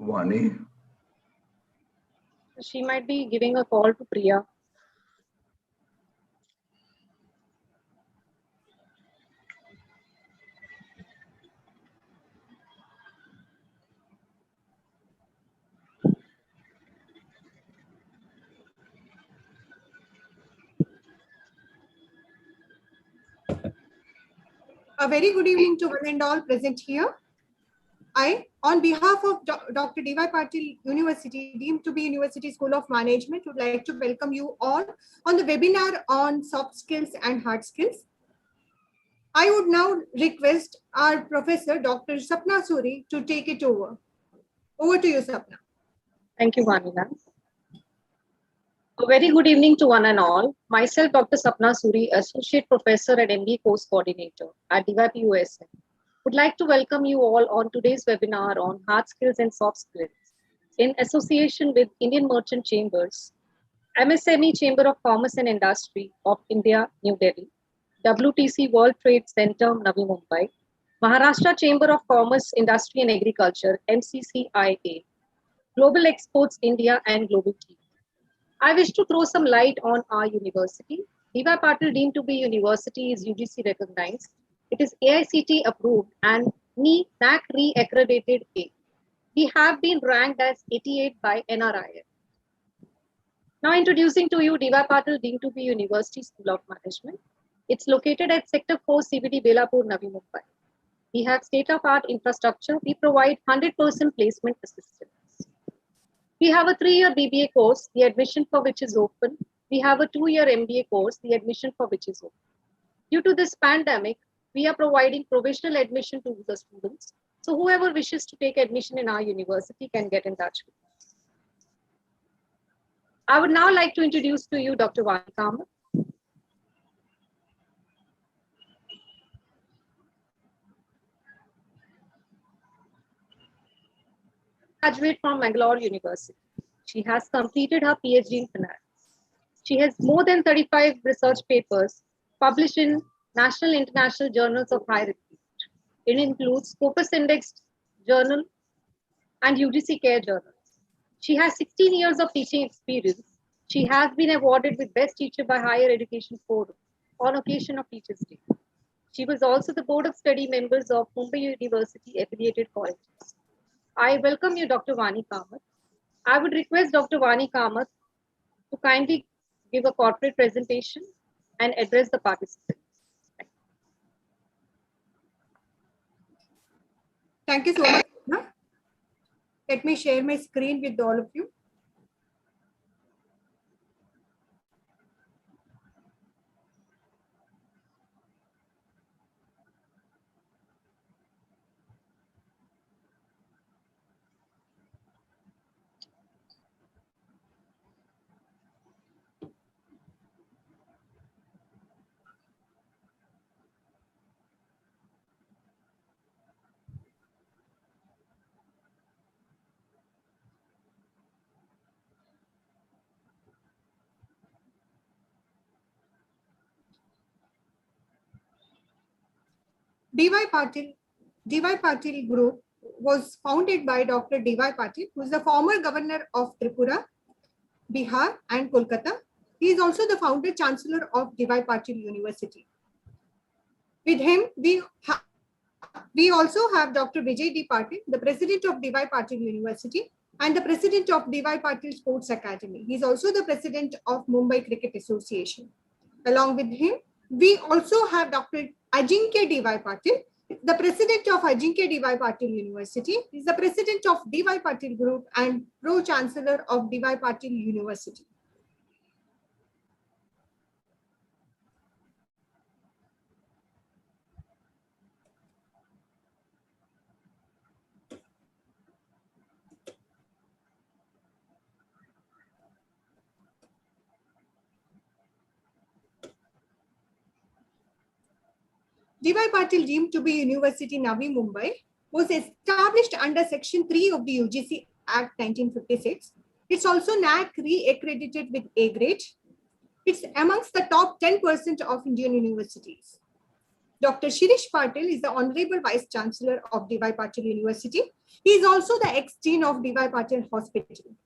Vani. She might be giving a call to Priya. A very good evening to one and all present here. I, on behalf of Dr. D.Y. Patil University, deemed to be University School of Management, would like to welcome you all on the webinar on soft skills and hard skills. I would now request our Professor, Dr. Sapna Suri, to take it over. Over to you, Sapna. Thank you, Vani ma'am. A very good evening to one and all. Myself, Dr. Sapna Suri, Associate Professor and MBA Course Coordinator at DYPUSM, would like to welcome you all on today's webinar on hard skills and soft skills in association with Indian Merchant Chambers, MSME Chamber of Commerce and Industry of India, New Delhi, WTC World Trade Center, Navi Mumbai, Maharashtra Chamber of Commerce, Industry and Agriculture, MCCIA, Global Exports India, and Global Team. I wish to throw some light on our university. D.Y. Patil deemed to be university is UGC recognized. It is AICT approved and NAAC re-accredited A. We have been ranked as 88 by NRIF. Now introducing to you D.Y. Patil deemed to be University School of Management. It's located at Sector 4 CBD Belapur, Navi Mumbai. We have state-of-art infrastructure. We provide 100% placement assistance. We have a 3-year BBA course, the admission for which is open. We have a 2-year MBA course, the admission for which is open. Due to this pandemic, we are providing provisional admission to the students. So whoever wishes to take admission in our university can get in touch with us. I would now like to introduce to you Dr. Vani Kamath. Graduate from Mangalore University. She has completed her PhD in finance. She has more than 35 research papers published in national and international journals of high repute. It includes Scopus Indexed Journal and UGC Care Journals. She has 16 years of teaching experience. She has been awarded with Best Teacher by Higher Education Forum on occasion of Teachers' Day. She was also the Board of Study members of Mumbai University affiliated colleges. I welcome you, Dr. Vani Kamath. I would request Dr. Vani Kamath to kindly give a corporate presentation and address the participants. Thank you so much. Let me share my screen with all of you. D.Y. Patil Group was founded by Dr. D.Y. Patil, who is the former governor of Tripura, Bihar, and Kolkata. He is also the founder chancellor of D.Y. Patil University. With him, we also have Dr. Vijay D. Patil, the president of D.Y. Patil University and the president of D.Y. Patil Sports Academy. He is also the president of Mumbai Cricket Association. Along with him, we also have Dr. Ajinkya D.Y. Patil, the president of Ajinkya D.Y. Patil University. He is the president of D.Y. Patil Group and pro-chancellor of D.Y. Patil University. D.Y. Patil deemed to be University Navi Mumbai was established under Section 3 of the UGC Act 1956. It's also NAAC re-accredited with A grade. It's amongst the top 10% of Indian universities. Dr. Shirish Patil is the Honorable Vice Chancellor of D.Y. Patil University. He is also the ex-dean of D.Y. Patil Hospital.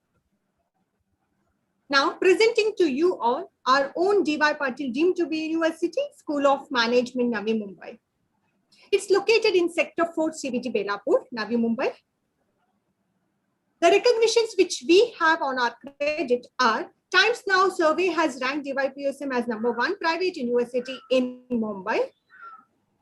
Now, presenting to you all our own D.Y. Patil deemed to be University, School of Management, Navi Mumbai. It's located in Sector 4, CBT Belapur, Navi Mumbai. The recognitions which we have on our credit are Times Now survey has ranked DYPUSM as #1 private university in Mumbai.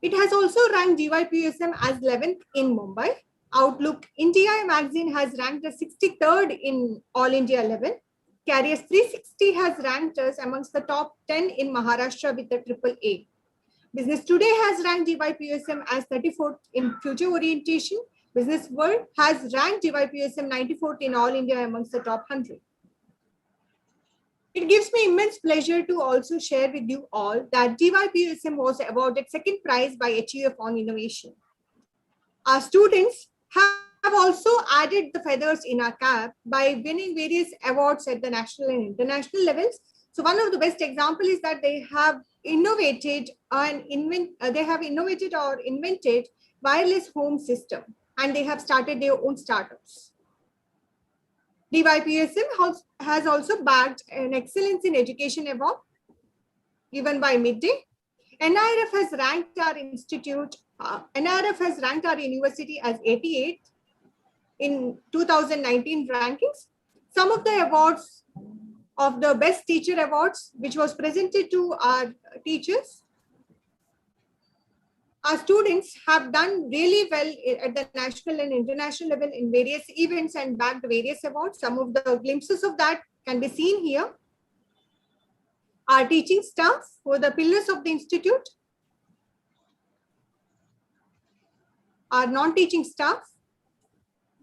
It has also ranked DYPUSM as 11th in Mumbai. Outlook India magazine has ranked us 63rd in All India level. Careers 360 has ranked us amongst the top 10 in Maharashtra with the AAA. Business Today has ranked DYPUSM as 34th in future orientation. Business World has ranked DYPUSM 94th in All India amongst the top 100. It gives me immense pleasure to also share with you all that DYPUSM was awarded second prize by HUF on innovation. Our students have also added the feathers in our cap by winning various awards at the national and international levels. So one of the best examples is that they have innovated or invented wireless home system, and they have started their own startups. DYPUSM has also bagged an Excellence in Education Award given by Midday. NIRF has ranked our university as 88th in 2019 rankings. Some of the awards of the Best Teacher Awards, which was presented to our teachers. Our students have done really well at the national and international level in various events and bagged various awards. Some of the glimpses of that can be seen here. Our teaching staff were the pillars of the institute. Our non-teaching staff.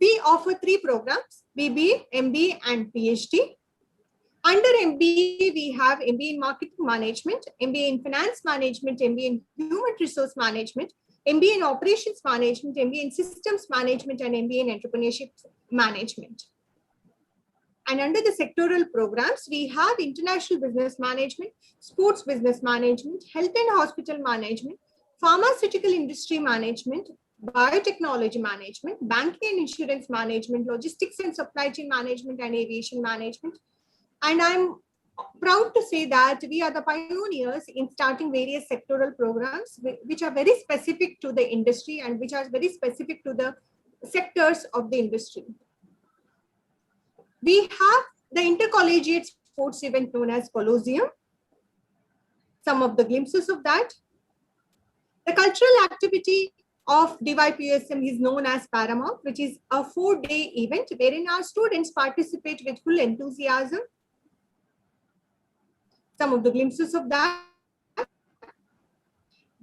We offer 3 programs, BBA, MBA, and PhD. Under MBA, we have MBA in Marketing Management, MBA in Finance Management, MBA in Human Resource Management, MBA in Operations Management, MBA in Systems Management, and MBA in Entrepreneurship Management. And under the sectoral programs, we have International Business Management, Sports Business Management, Health and Hospital Management, Pharmaceutical Industry Management, Biotechnology Management, Banking and Insurance Management, Logistics and Supply Chain Management, and Aviation Management. And I'm proud to say that we are the pioneers in starting various sectoral programs, which are very specific to the industry and which are very specific to the sectors of the industry. We have the intercollegiate sports event known as Colosseum. Some of the glimpses of that. The cultural activity of DYPUSM is known as Pharma, which is a 4-day event wherein our students participate with full enthusiasm. Some of the glimpses of that.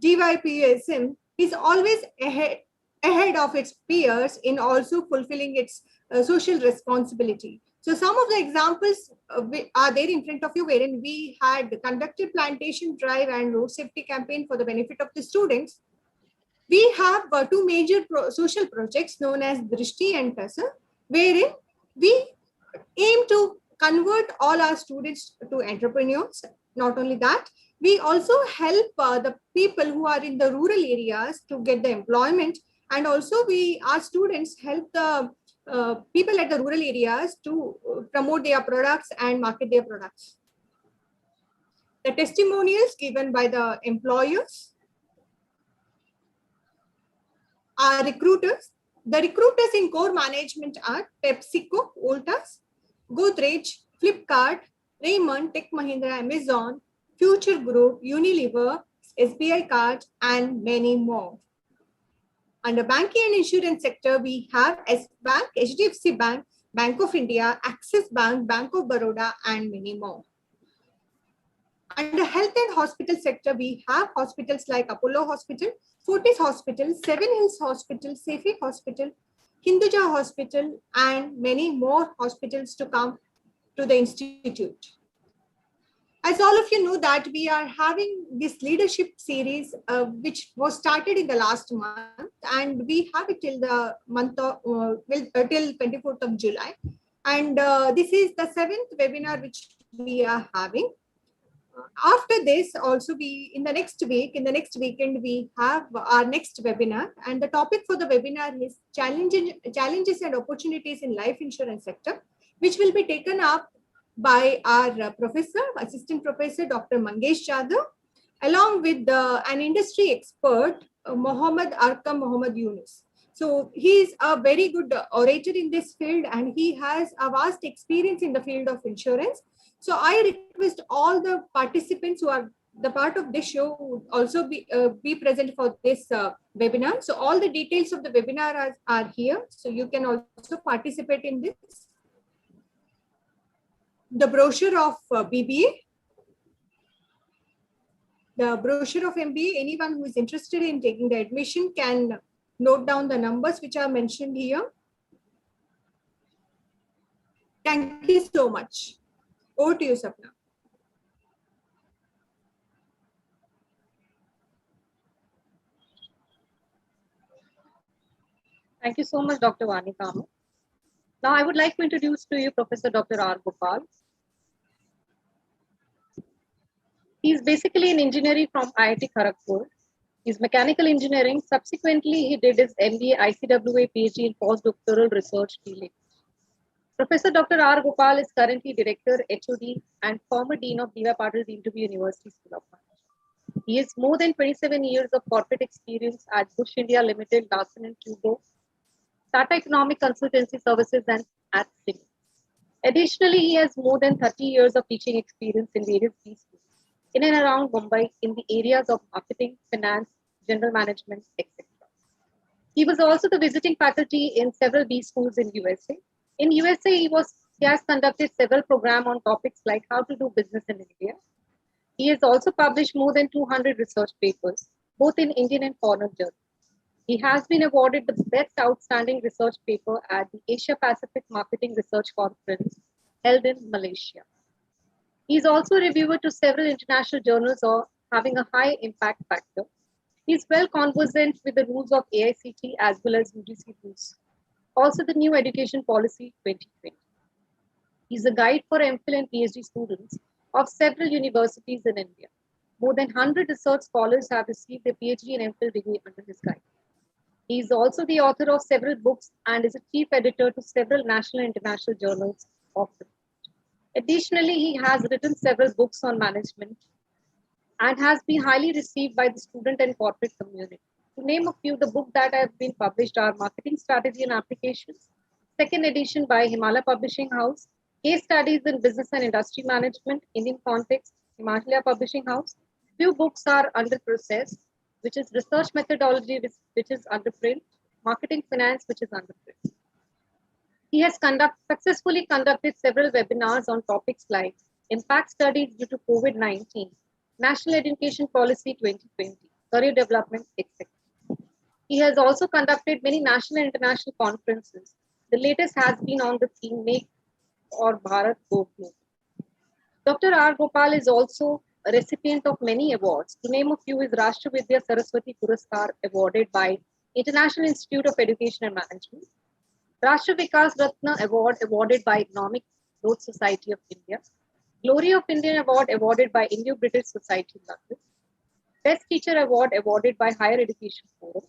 DYPUSM is always ahead of its peers in also fulfilling its social responsibility. So some of the examples are there in front of you, wherein we had conducted plantation drive and road safety campaign for the benefit of the students. We have 2 major social projects known as Drishti and Tasa, wherein we aim to convert all our students to entrepreneurs. Not only that, we also help the people who are in the rural areas to get the employment, and also our students help the people at the rural areas to promote their products and market their products. The testimonials given by the employers, our recruiters. The recruiters in core management are PepsiCo, Voltas, Godrej, Flipkart, Raymond, Tech Mahindra, Amazon, Future Group, Unilever, SBI Card, and many more. Under banking and insurance sector, we have S Bank, HDFC Bank, Bank of India, Axis Bank, Bank of Baroda, and many more. Under health and hospital sector, we have hospitals like Apollo Hospital, Fortis Hospital, Seven Hills Hospital, Safi Hospital, Hinduja Hospital, and many more hospitals to come to the institute. As all of you know that we are having this leadership series, which was started in the last month, and we have it till the month of, till 24th of July. And this is the 7th webinar which we are having. After this, also in the next weekend, we have our next webinar, and the topic for the webinar is challenges and opportunities in life insurance sector, which will be taken up by our assistant professor, Dr. Mangesh Jadhav, along with an industry expert, Mohammad Yunus. So he is a very good orator in this field, and he has a vast experience in the field of insurance. So I request all the participants who are the part of this show would also be present for this webinar. So all the details of the webinar are here. So you can also participate in this. The brochure of BBA. The brochure of MBA, anyone who is interested in taking the admission can note down the numbers which are mentioned here. Thank you so much. Over to you, Sapna. Thank you so much, Dr. Vani Kama. Now, I would like to introduce to you Professor Dr. R. Gopal. He is basically an engineer from IIT Kharagpur. He's mechanical engineering. Subsequently, he did his MBA, ICWA, PhD in postdoctoral research field. Professor Dr. R. Gopal is currently Director, HOD, and former Dean of D.Y. Patil Deemtubie University School of Management. He has more than 27 years of corporate experience at Bush India Limited, Larsen & Toubro, Tata Economic Consultancy Services, and at Siemens. Additionally, he has more than 30 years of teaching experience in various B schools in and around Mumbai in the areas of marketing, finance, general management, etc. He was also the visiting faculty in several B schools in USA. In USA, he has conducted several programs on topics like how to do business in India. He has also published more than 200 research papers, both in Indian and foreign journals. He has been awarded the Best Outstanding Research Paper at the Asia Pacific Marketing Research Conference held in Malaysia. He is also a reviewer to several international journals or having a high impact factor. He is well conversant with the rules of AICT as well as UGC rules. Also the new education policy 2020. He is a guide for MPhil and PhD students of several universities in India. More than 100 research scholars have received their PhD and MPhil degree under his guide. He is also the author of several books and is a chief editor to several national and international journals of the field. Additionally, he has written several books on management and has been highly received by the student and corporate community. To name a few, the books that have been published are Marketing Strategy and Applications, second edition by Himalaya Publishing House, Case Studies in Business and Industry Management, Indian Context, Himalaya Publishing House. Few books are under process, which is Research Methodology, which is under print, Marketing Finance, which is under print. He has successfully conducted several webinars on topics like impact studies due to COVID-19, National Education Policy 2020, career development, etc. He has also conducted many national and international conferences. The latest has been on the theme Make or Bharat Go Global. Dr. R. Gopal is also a recipient of many awards. To name a few is Rashtravidya Saraswati Puraskar awarded by International Institute of Education and Management, Rashtra Vikas Ratna Award awarded by Economic Growth Society of India, Glory of India Award awarded by Indo-British Society London, Best Teacher Award awarded by Higher Education Forum,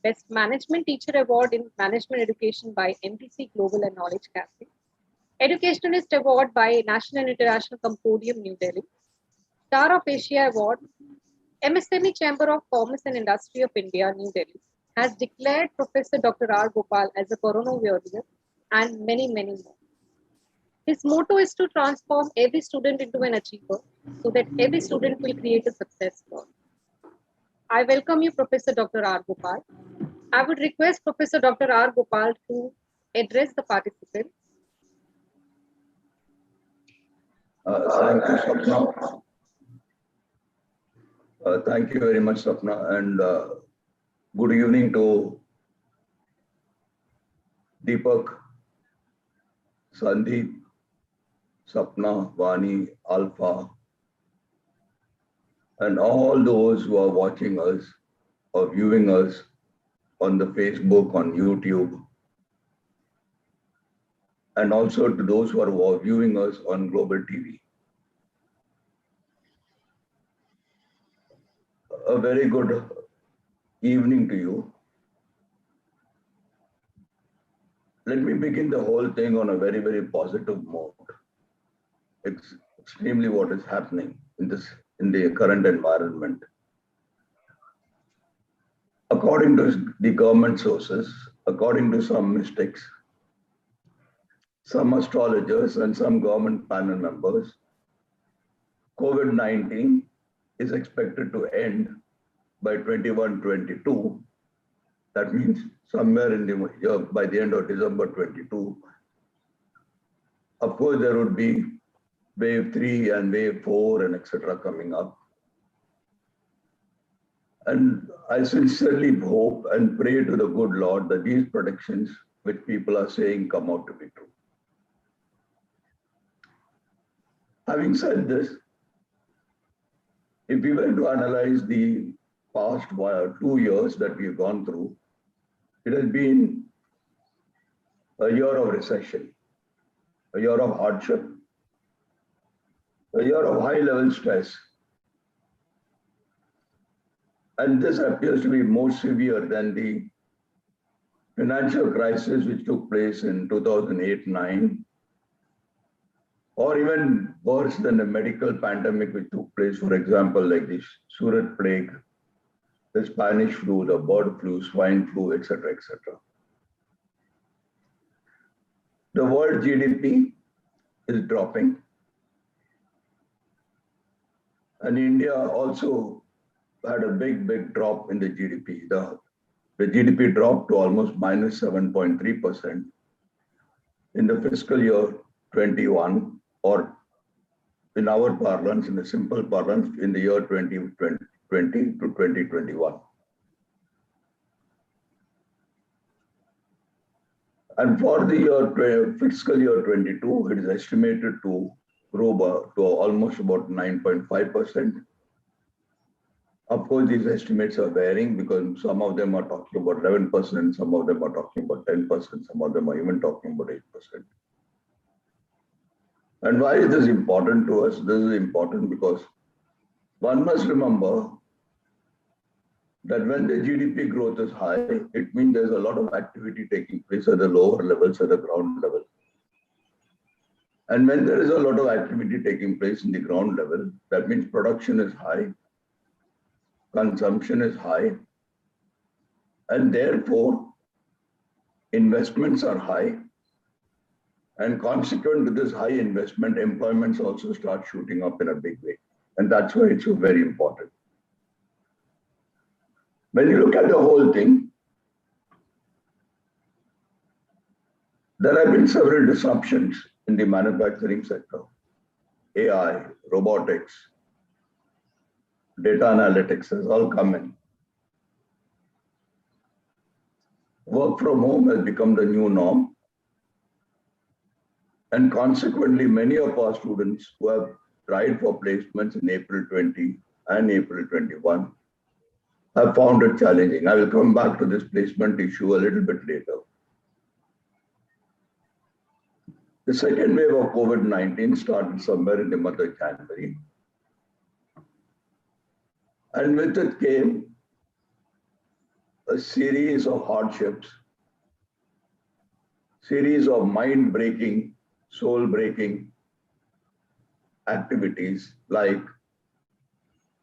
Best Management Teacher Award in Management Education by MDC Global and Knowledge Cafe, Educationalist Award by National and International Compodium, New Delhi, Star of Asia Award, MSME Chamber of Commerce and Industry of India, New Delhi, has declared Professor Dr. R. Gopal as a Corona warrior and many, many more. His motto is to transform every student into an achiever so that every student will create a success story. I welcome you, Professor Dr. R. Gopal. I would request Professor Dr. R. Gopal to address the participants. Thank you, Sapna. Thank you very much, Sapna, and good evening to Deepak, Sandeep, Sapna, Vani, Alpha, and all those who are watching us or viewing us on the Facebook, on YouTube, and also to those who are viewing us on Global TV. a very good evening to you. Let me begin the whole thing on a very, very positive note. It's extremely what is happening in the current environment. According to the government sources, according to some mystics, some astrologers and some government panel members, COVID-19 is expected to end by 21-22. That means somewhere in the year, by the end of December 22. Of course, there would be wave 3 and wave 4 and etc. coming up. And I sincerely hope and pray to the good Lord that these predictions which people are saying come out to be true. Having said this, if we were to analyze the past 2 years that we've gone through, it has been a year of recession, a year of hardship, a year of high-level stress. And this appears to be more severe than the financial crisis which took place in 2008-9, or even worse than the medical pandemic which took place, for example, like the Surat plague, the Spanish flu, the bird flu, swine flu, etc., etc. The world GDP is dropping. And India also had a big drop in the GDP. The GDP dropped to almost minus 7.3% in the fiscal year 21, or in our parlance, in the simple parlance, in the year 2020 to 2021. And for the year fiscal year 22, it is estimated to grow to almost about 9.5%. Of course, these estimates are varying because some of them are talking about 11%, some of them are talking about 10%, some of them are even talking about 8%. And why is this important to us? This is important because one must remember that when the GDP growth is high, it means there's a lot of activity taking place at the lower levels, at the ground level. And when there is a lot of activity taking place in the ground level, that means production is high, consumption is high, and therefore investments are high. And consequent to this high investment, employments also start shooting up in a big way. And that's why it's so very important. When you look at the whole thing, there have been several disruptions in the manufacturing sector. AI, robotics, data analytics has all come in. Work from home has become the new norm. And consequently, many of our students who have tried for placements in April 20 and April 21 have found it challenging. I will come back to this placement issue a little bit later. The second wave of COVID-19 started somewhere in the month of January. And with it came a series of hardships, series of mind-breaking, soul-breaking activities like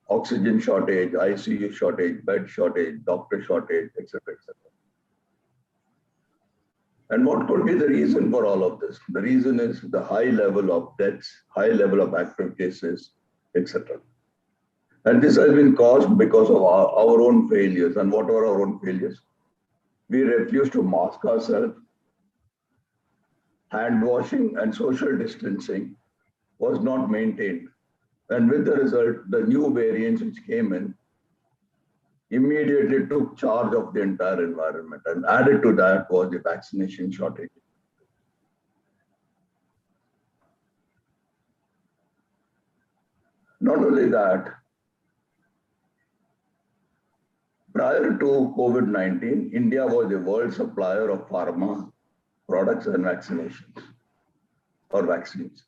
oxygen shortage, ICU shortage, bed shortage, doctor shortage, etc., etc. And what could be the reason for all of this? The reason is the high level of deaths, high level of active cases, etc. And this has been caused because of our own failures. And what are our own failures? We refuse to mask ourselves. Hand washing and social distancing was not maintained. And with the result, the new variants which came in immediately took charge of the entire environment. And added to that was the vaccination shortage. Not only that, prior to COVID-19, India was the world supplier of pharma products and vaccinations or vaccines.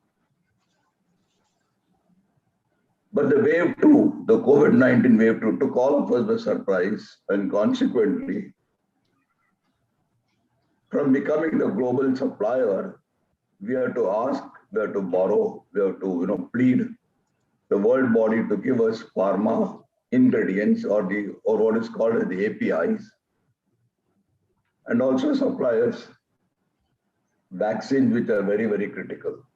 But the wave two, the COVID-19 wave two, took all of us by surprise, and consequently, from becoming the global supplier, we have to ask, we have to borrow, we have to plead the world body to give us pharma ingredients or what is called as the APIs, and also supply us vaccines which are very, very critical.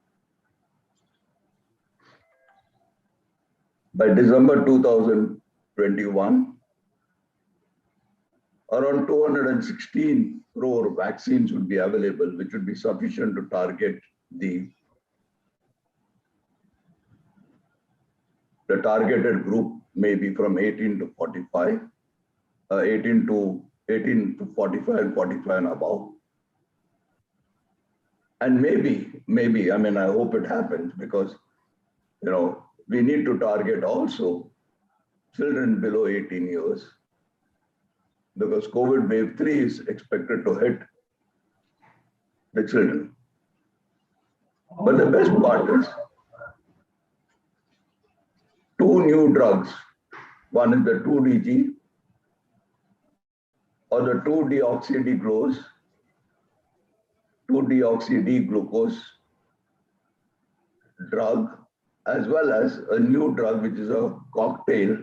By December 2021, around 216 crore vaccines would be available, which would be sufficient to target the targeted group, maybe from 18 to 45, 18 to 45 and 45 and above. And maybe, I mean, I hope it happens, because, we need to target also children below 18 years, because COVID wave 3 is expected to hit the children. But the best part is two new drugs. One is the 2DG or the 2-deoxy-D-glucose drug, as well as a new drug which is a cocktail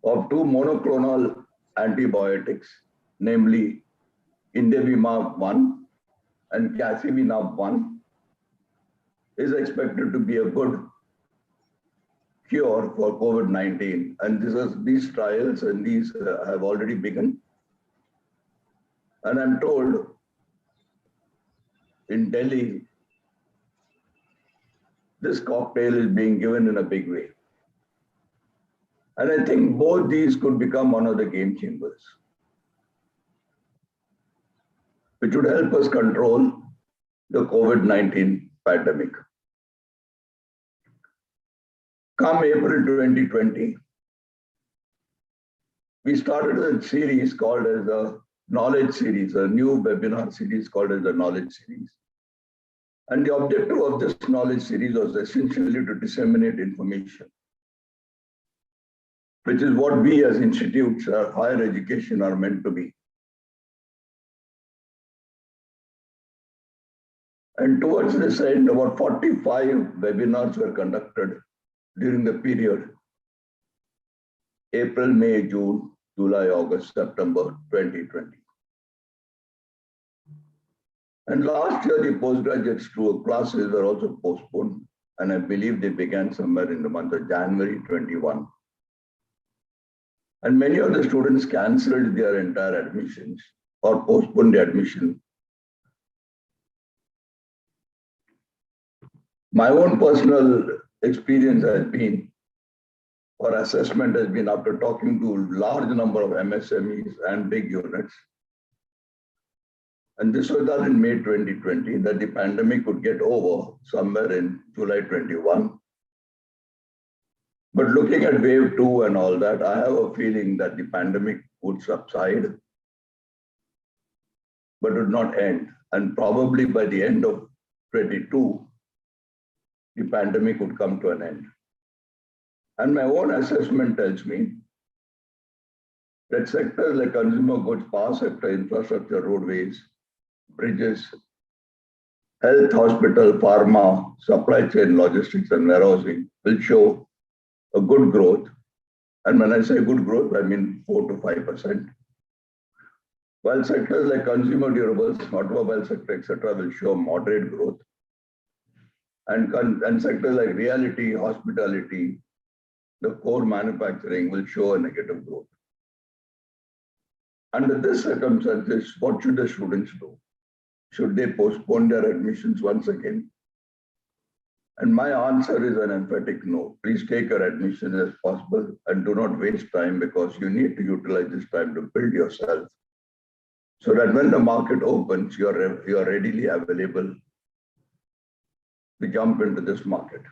of two monoclonal antibiotics, namely Indevimab-1 and Casivimab-1, is expected to be a good cure for COVID-19. And these trials and these have already begun. And I'm told in Delhi, this cocktail is being given in a big way. And I think both these could become one of the game changers, which would help us control the COVID-19 pandemic. Come April 2020, we started a series called as the Knowledge Series, a new webinar series called as the Knowledge Series. And the objective of this knowledge series was essentially to disseminate information, which is what we as institutes or higher education are meant to be. And towards this end, about 45 webinars were conducted during the period April, May, June, July, August, September 2020. And last year, the postgraduate classes were also postponed, and I believe they began somewhere in the month of January 21. And many of the students cancelled their entire admissions or postponed the admission. My own personal experience has been, or assessment has been, after talking to a large number of MSMEs and big units, and this was done in May 2020, that the pandemic would get over somewhere in July 21. But looking at wave 2 and all that, I have a feeling that the pandemic would subside, but would not end. And probably by the end of 22, the pandemic would come to an end. And my own assessment tells me that sectors like consumer goods, power sector, infrastructure, roadways, bridges, health, hospital, pharma, supply chain, logistics, and warehousing will show a good growth. And when I say good growth, I mean 4 to 5%. While sectors like consumer durables, automobile sector, etc., will show moderate growth. And sectors like realty, hospitality, the core manufacturing will show a negative growth. Under this circumstances, what should the students do? Should they postpone their admissions once again? And my answer is an emphatic no. Please take your admission as possible and do not waste time, because you need to utilize this time to build yourself, so that when the market opens, you are readily available to jump into this market.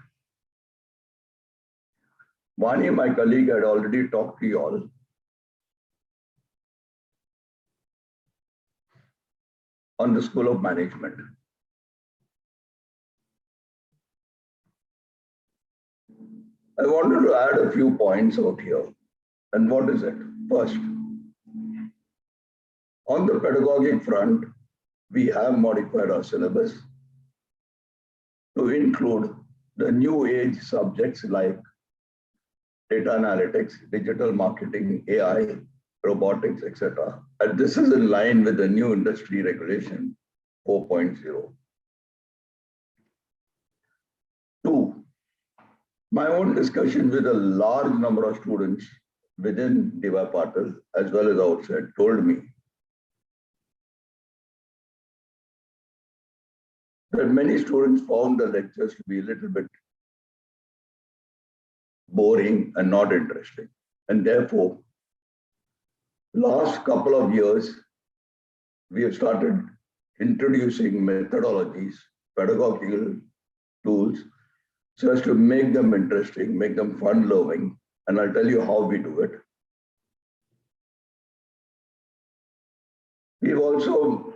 Vani, my colleague, had already talked to you all on the School of Management. I wanted to add a few points out here. And what is it? First, on the pedagogic front, we have modified our syllabus to include the new age subjects like data analytics, digital marketing, AI, robotics, etc. And this is in line with the new industry regulation 4.0. Two, my own discussion with a large number of students within DY Patil as well as outside told me that many students found the lectures to be a little bit boring and not interesting. And therefore, last couple of years, we have started introducing methodologies, pedagogical tools, so as to make them interesting, make them fun-loving. And I'll tell you how we do it. We've also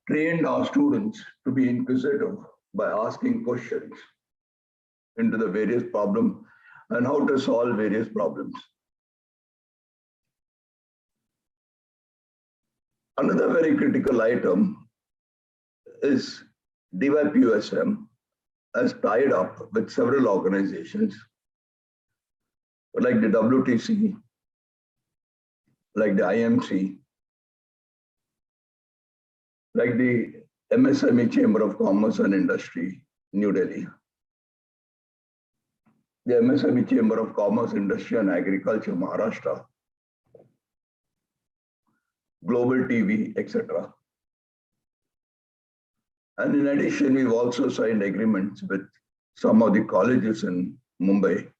trained our students to be inquisitive by asking questions into the various problems and how to solve various problems. Another very critical item is DYPUSM has tied up with several organizations like the WTC, like the IMC, like the MSME Chamber of Commerce and Industry, New Delhi, the MSME Chamber of Commerce, Industry and Agriculture, Maharashtra, Global TV, etc. And in addition, we've also signed agreements with some of the colleges in Mumbai.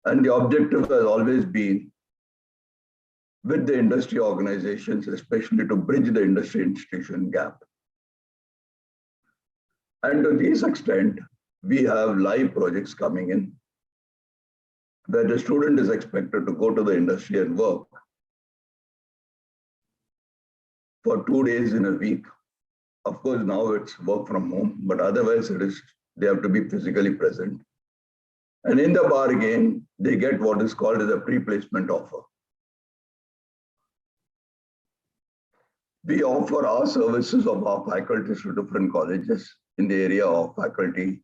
And the objective has always been with the industry organizations, especially to bridge the industry institution gap. And to this extent, we have live projects coming in where the student is expected to go to the industry and work for 2 days in a week. Of course, now it's work from home, but otherwise they have to be physically present. And in the bargain, they get what is called as a pre-placement offer. We offer our services of our faculties to different colleges in the area of faculty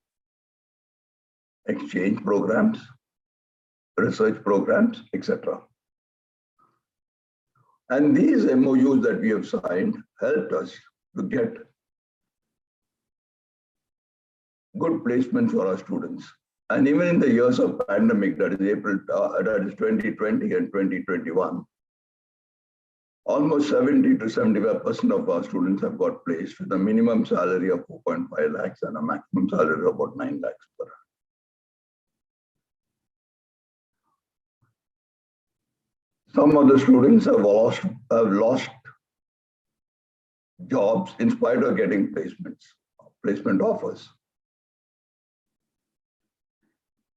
exchange programs, research programs, etc. And these MOUs that we have signed helped us to get good placements for our students. And even in the years of pandemic, that is 2020 and 2021, almost 70 to 75% of our students have got placed with a minimum salary of 4.5 lakhs and a maximum salary of about 9 lakhs per annum. Some of the students have lost jobs in spite of getting placement offers.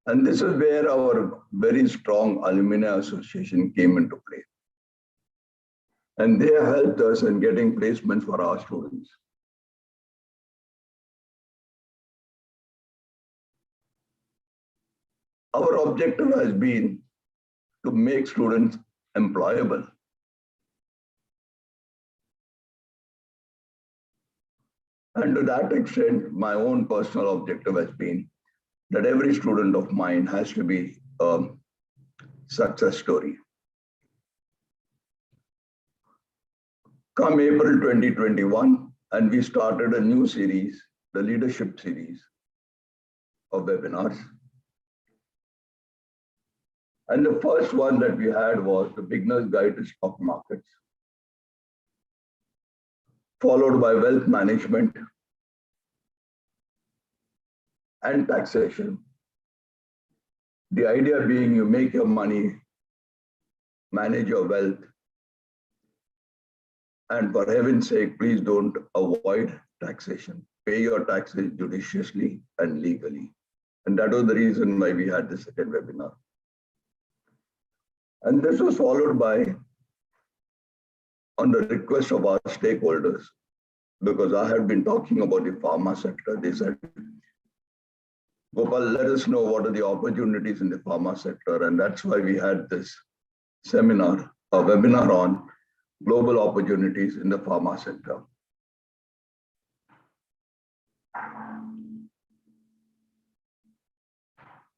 And this is where our very strong alumni association came into play. And they helped us in getting placements for our students. Our objective has been to make students employable. And to that extent, my own personal objective has been that every student of mine has to be a success story. Come April 2021, and we started a new series, the leadership series of webinars. And the first one that we had was the beginner's guide to stock markets, followed by wealth management and taxation. The idea being you make your money, manage your wealth, and for heaven's sake, please don't avoid taxation. Pay your taxes judiciously and legally. And that was the reason why we had the second webinar. And this was followed by, on the request of our stakeholders, because I had been talking about the pharma sector, they said, Gopal, let us know what are the opportunities in the pharma sector. And that's why we had this seminar, a webinar on global opportunities in the pharma sector.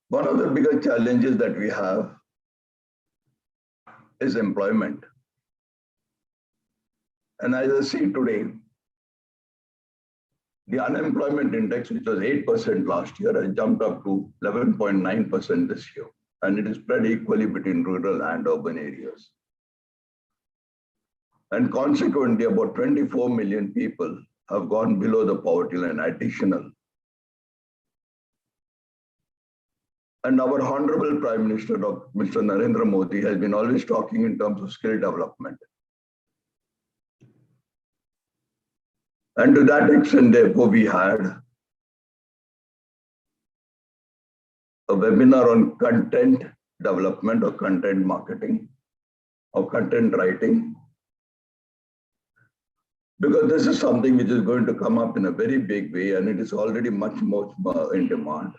One of the bigger challenges that we have is employment. And as I see today, the unemployment index, which was 8% last year, has jumped up to 11.9% this year. And it is spread equally between rural and urban areas. And consequently, about 24 million people have gone below the poverty line, additional. And our Honorable Prime Minister, Mr. Narendra Modi, has been always talking in terms of skill development. And to that extent, therefore, we had a webinar on content development or content marketing or content writing, because this is something which is going to come up in a very big way, and it is already much more in demand,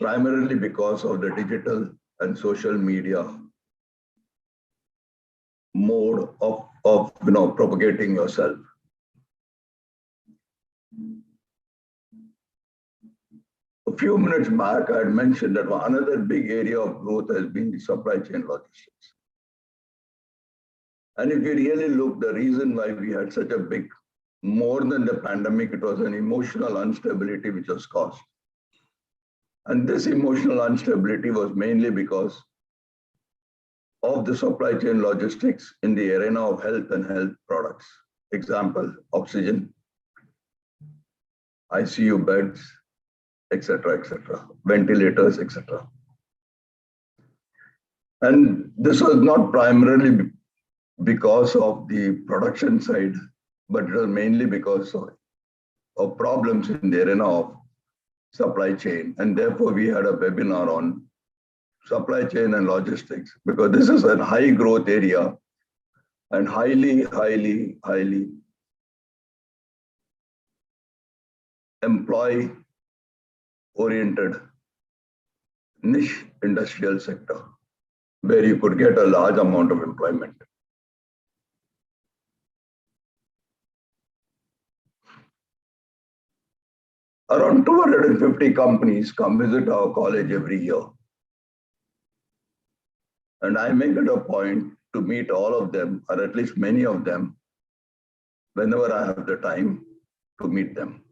primarily because of the digital and social media mode of propagating yourself. A few minutes back, I had mentioned that another big area of growth has been the supply chain logistics. And if you really look, the reason why we had such a big, more than the pandemic, it was an emotional instability which was caused. And this emotional instability was mainly because of the supply chain logistics in the arena of health and health products. Example, oxygen, ICU beds, etc., ventilators, etc. And this was not primarily because of the production side, but it was mainly because of problems in the arena of supply chain. And therefore, we had a webinar on supply chain and logistics, because this is a high growth area and highly employee-oriented niche industrial sector, where you could get a large amount of employment. Around 250 companies come visit our college every year. And I make it a point to meet all of them, or at least many of them, whenever I have the time to meet them.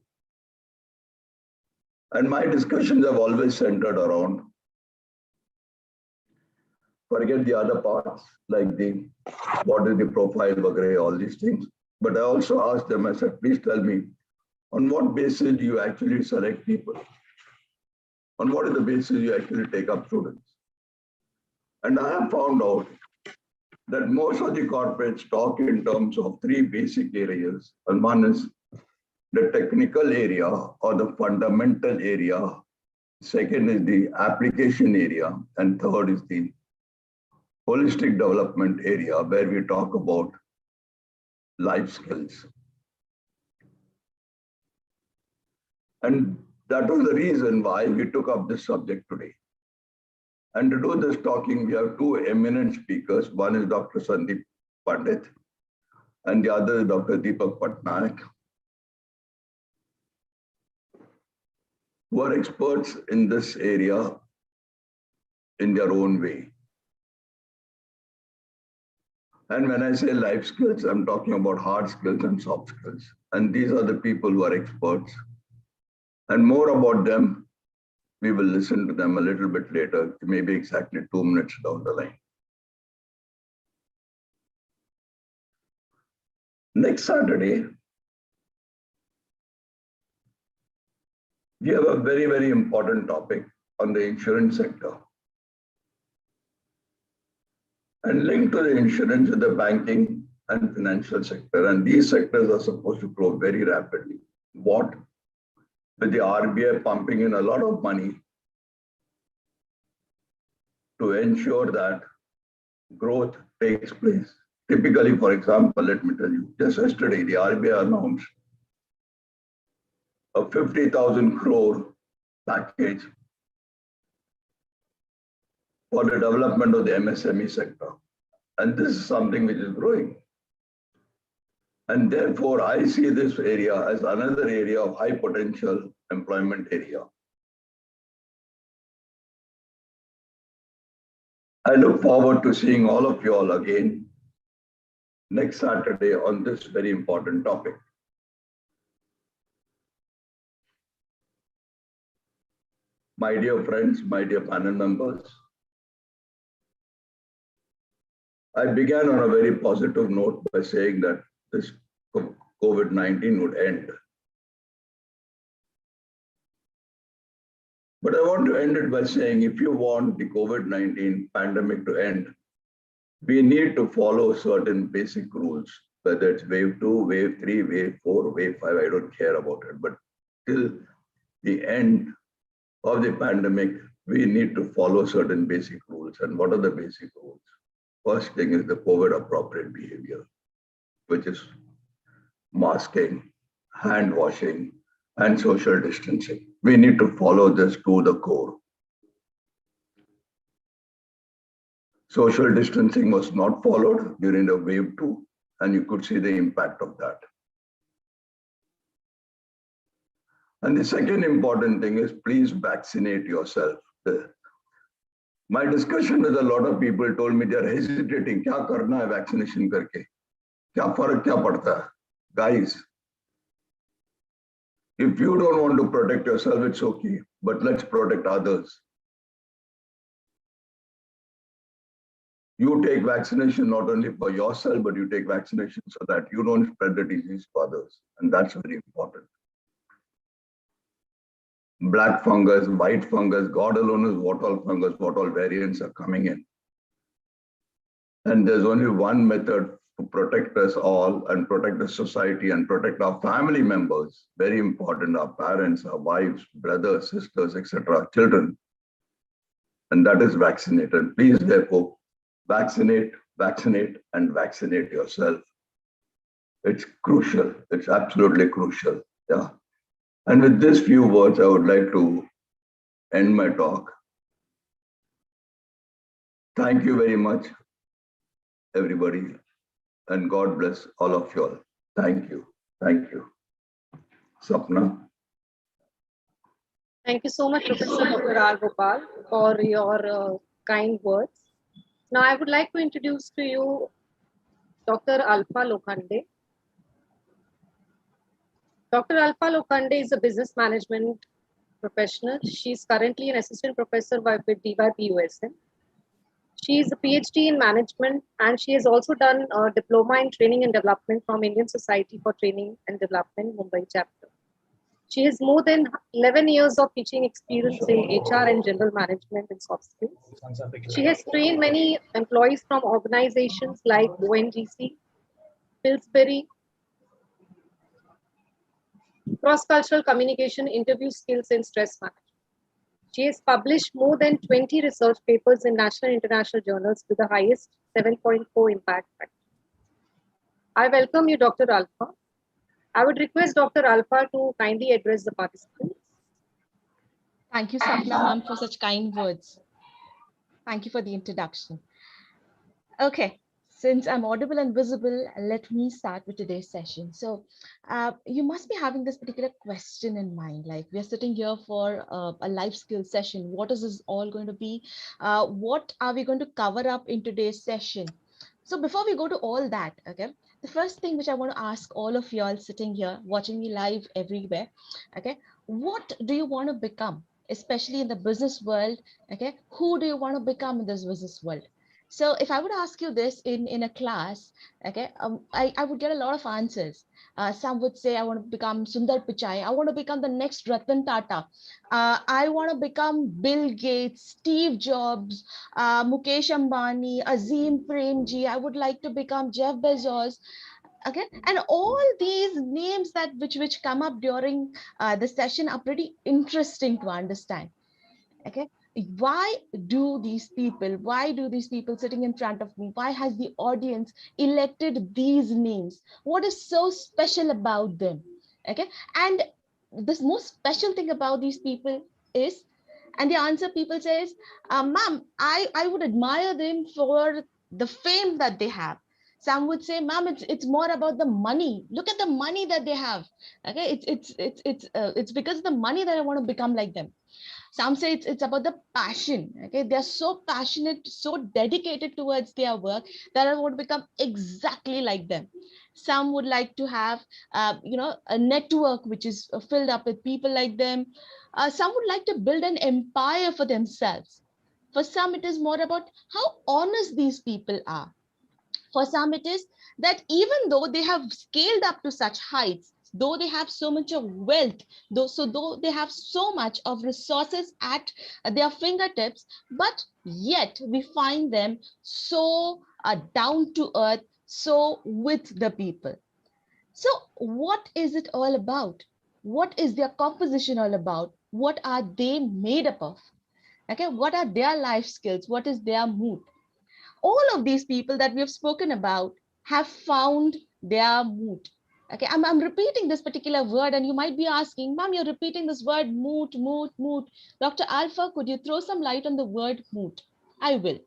And my discussions have always centered around, forget the other parts, like what is the profile, all these things. But I also asked them, I said, please tell me, on what basis do you actually select people? On what is the basis you actually take up students? And I have found out that most of the corporates talk in terms of three basic areas. And one is the technical area or the fundamental area. Second is the application area. And third is the holistic development area, where we talk about life skills. And that was the reason why we took up this subject today. And to do this talking, we have two eminent speakers. One is Dr. Sandeep Pandey, and the other is Dr. Deepak Patnaik, who are experts in this area in their own way. And when I say life skills, I'm talking about hard skills and soft skills. And these are the people who are experts. And more about them, we will listen to them a little bit later, maybe exactly 2 minutes down the line. Next Saturday, we have a very, very important topic on the insurance sector. And linked to the insurance is the banking and financial sector. And these sectors are supposed to grow very rapidly. What? With the RBI pumping in a lot of money to ensure that growth takes place. Typically, for example, let me tell you, just yesterday, the RBI announced a 50,000 crore package for the development of the MSME sector. And this is something which is growing. And therefore, I see this area as another area of high potential employment area. I look forward to seeing all of you all again next Saturday on this very important topic. My dear friends, my dear panel members, I began on a very positive note by saying that this COVID-19 would end. But I want to end it by saying, if you want the COVID-19 pandemic to end, we need to follow certain basic rules, whether it's wave 2, wave 3, wave 4, wave 5, I don't care about it. But till the end of the pandemic, we need to follow certain basic rules. And what are the basic rules? First thing is the COVID appropriate behavior, which is masking, hand washing, and social distancing. We need to follow this to the core. Social distancing was not followed during the wave 2, and you could see the impact of that. And the second important thing is please vaccinate yourself. My discussion with a lot of people told me they're hesitating. Kya karna hai vaccination karke? Kya farak kya padta hai? Guys, if you don't want to protect yourself, it's okay, but let's protect others. You take vaccination not only for yourself, but you take vaccination so that you don't spread the disease to others. And that's very important. Black fungus, white fungus, God alone knows what all fungus, what all variants are coming in. And there's only one method to protect us all and protect the society and protect our family members. Very important, our parents, our wives, brothers, sisters, etc., children. And that is vaccinate. And please, therefore, vaccinate, vaccinate, and vaccinate yourself. It's crucial. It's absolutely crucial. Yeah. And with these few words, I would like to end my talk. Thank you very much, everybody, and God bless all of you all. Thank you. Thank you. Sapna. Thank you so much, Professor Dr. R. Gopal, for your kind words. Now, I would like to introduce to you Dr. Alfa Lokhande. Dr. Alfa Lokhande is a business management professional. She is currently an assistant professor with DYPUSM. She is a PhD in management, and she has also done a diploma in training and development from Indian Society for Training and Development, Mumbai chapter. She has more than 11 years of teaching experience in HR and general management and soft skills. She has trained many employees from organizations like ONGC, Pillsbury, cross-cultural communication, interview skills, and stress management. She has published more than 20 research papers in national and international journals with the highest 7.4 impact factor. I welcome you, Dr. Alfa. I would request Dr. Alfa to kindly address the participants. Thank you, Sapna ma'am, for such kind words. Thank you for the introduction. Okay, since I'm audible and visible, let me start with today's session. So you must be having this particular question in mind, like we're sitting here for a life skills session. What is this all going to be? What are we going to cover up in today's session? So before we go to all that, okay, the first thing which I want to ask all of y'all sitting here, watching me live everywhere, okay, what do you want to become, especially in the business world, okay? Who do you want to become in this business world? So if I would ask you this in a class, okay, I would get a lot of answers. Some would say, I want to become Sundar Pichai. I want to become the next Ratan Tata. I want to become Bill Gates, Steve Jobs, Mukesh Ambani, Azim Premji. I would like to become Jeff Bezos. Okay, and all these names that which come up during the session are pretty interesting to understand. Okay, why do these people sitting in front of me, why has the audience elected these names? What is so special about them? Okay, and this most special thing about these people is? And the answer people says, ma'am, I would admire them for the fame that they have. Some would say, ma'am, it's more about the money. Look at the money that they have. Okay, it's because of the money that I want to become like them. Some say it's about the passion. Okay, they're so passionate, so dedicated towards their work that I want to become exactly like them. Some would like to have a network which is filled up with people like them. Some would like to build an empire for themselves. For some it is more about how honest these people are. For some, it is that even though they have scaled up to such heights, though they have so much of wealth, though they have so much of resources at their fingertips, but yet we find them so down to earth, so with the people. So what is it all about? What is their composition all about? What are they made up of? Okay, what are their life skills? What is their mood? All of these people that we have spoken about have found their mood. Okay, I'm repeating this particular word, and you might be asking, ma'am, you're repeating this word mood, mood, mood. Dr. Alpha, could you throw some light on the word mood? I will.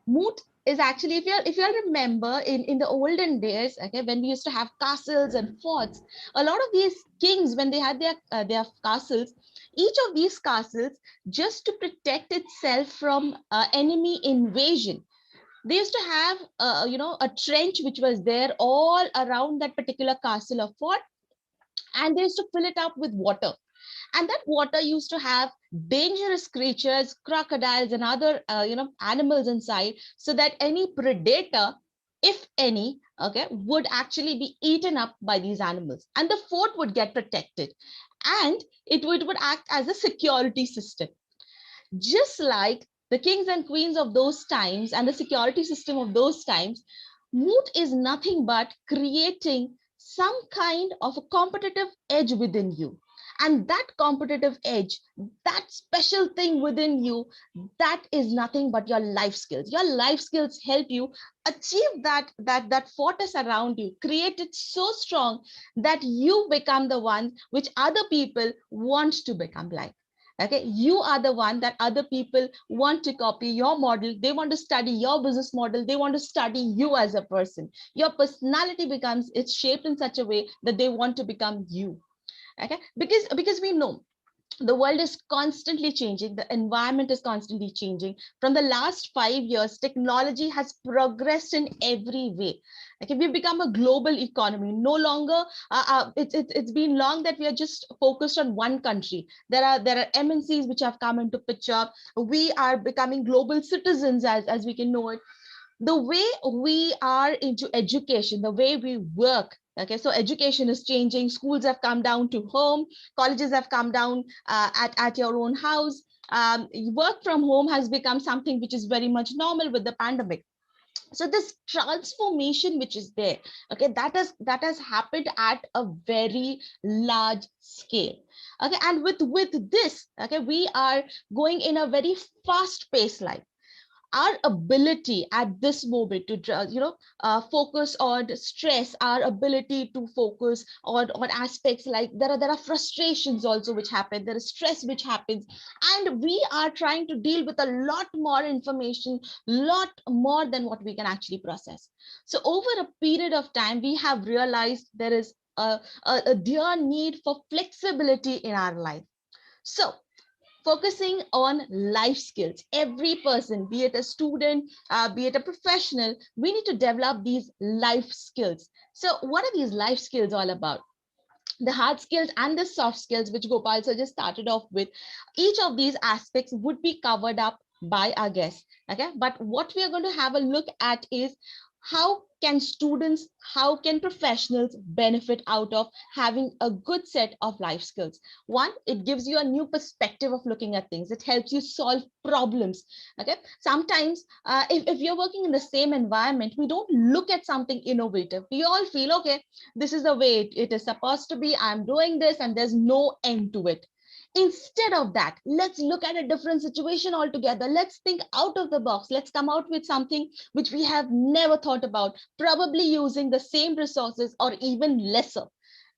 Mood is actually, if you remember in the olden days, okay, when we used to have castles and forts, a lot of these kings, when they had their castles, each of these castles, just to protect itself from enemy invasion, they used to have a trench which was there all around that particular castle or fort, and they used to fill it up with water. And that water used to have dangerous creatures, crocodiles and other animals inside, so that any predator, if any, okay, would actually be eaten up by these animals, and the fort would get protected, and it would act as a security system. Just like the kings and queens of those times and the security system of those times, moot is nothing but creating some kind of a competitive edge within you. And that competitive edge, that special thing within you, that is nothing but your life skills. Your life skills help you achieve that fortress around you, create it so strong that you become the one which other people want to become like. Okay, you are the one that other people want to copy your model. They want to study your business model. They want to study you as a person. Your personality becomes, it's shaped in such a way that they want to become you. Okay, because we know the world is constantly changing, the environment is constantly changing. From the last 5 years, technology has progressed in every way. Okay, we've become a global economy. No longer it's been long that we are just focused on one country. There are MNCs which have come into picture. We are becoming global citizens, as we can know it. The way we are into education, the way we work. Okay, so education is changing. Schools have come down to home. Colleges have come down at your own house. Work from home has become something which is very much normal with the pandemic. So this transformation which is there, okay, that has happened at a very large scale. Okay, and with this, okay, we are going in a very fast paced life. Our ability at this moment to focus on stress, our ability to focus on aspects like there are frustrations also which happen, there is stress which happens, and we are trying to deal with a lot more information, lot more than what we can actually process. So over a period of time, we have realized there is a dear need for flexibility in our life. So focusing on life skills, every person, be it a student, be it a professional, we need to develop these life skills. So what are these life skills all about? The hard skills and the soft skills, which Gopal sir just started off with, each of these aspects would be covered up by our guests. Okay, but what we are going to have a look at is how can students, how can professionals benefit out of having a good set of life skills? One, it gives you a new perspective of looking at things. It helps you solve problems. Okay, sometimes if you're working in the same environment, we don't look at something innovative. We all feel, okay, this is the way it is supposed to be. I'm doing this and there's no end to it. Instead of that, let's look at a different situation altogether. Let's think out of the box. Let's come out with something which we have never thought about, probably using the same resources or even lesser.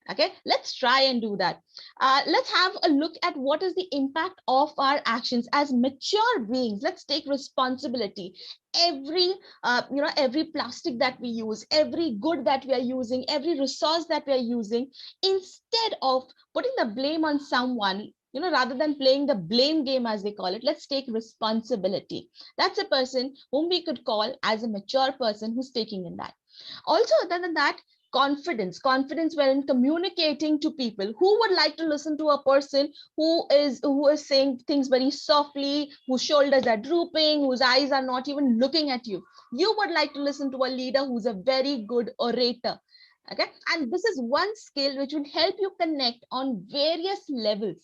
Okay, let's try and do that. Let's have a look at what is the impact of our actions as mature beings. Let's take responsibility. Every every plastic that we use, every good that we are using, every resource that we are using, instead of putting the blame on someone, rather than playing the blame game as they call it, let's take responsibility. That's a person whom we could call as a mature person who's taking in that. Also, other than that, confidence when communicating to people. Who would like to listen to a person who is saying things very softly, whose shoulders are drooping, whose eyes are not even looking at you? You would like to listen to a leader who's a very good orator. Okay, and this is one skill which will help you connect on various levels.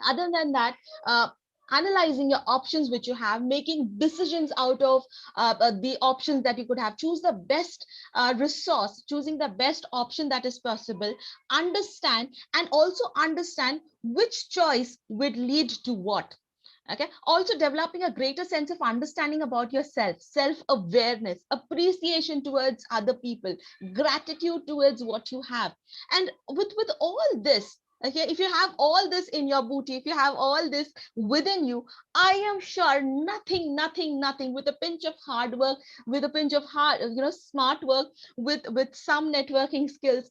Other than that, analyzing your options which you have, making decisions out of the options that you could have, choose the best resource, choosing the best option that is possible, understand, and also understand which choice would lead to what. Okay, also developing a greater sense of understanding about yourself, self-awareness, appreciation towards other people, gratitude towards what you have. And with all this, okay, if you have all this in your booty, if you have all this within you, I am sure nothing with a pinch of hard work, with a pinch of smart work, with some networking skills,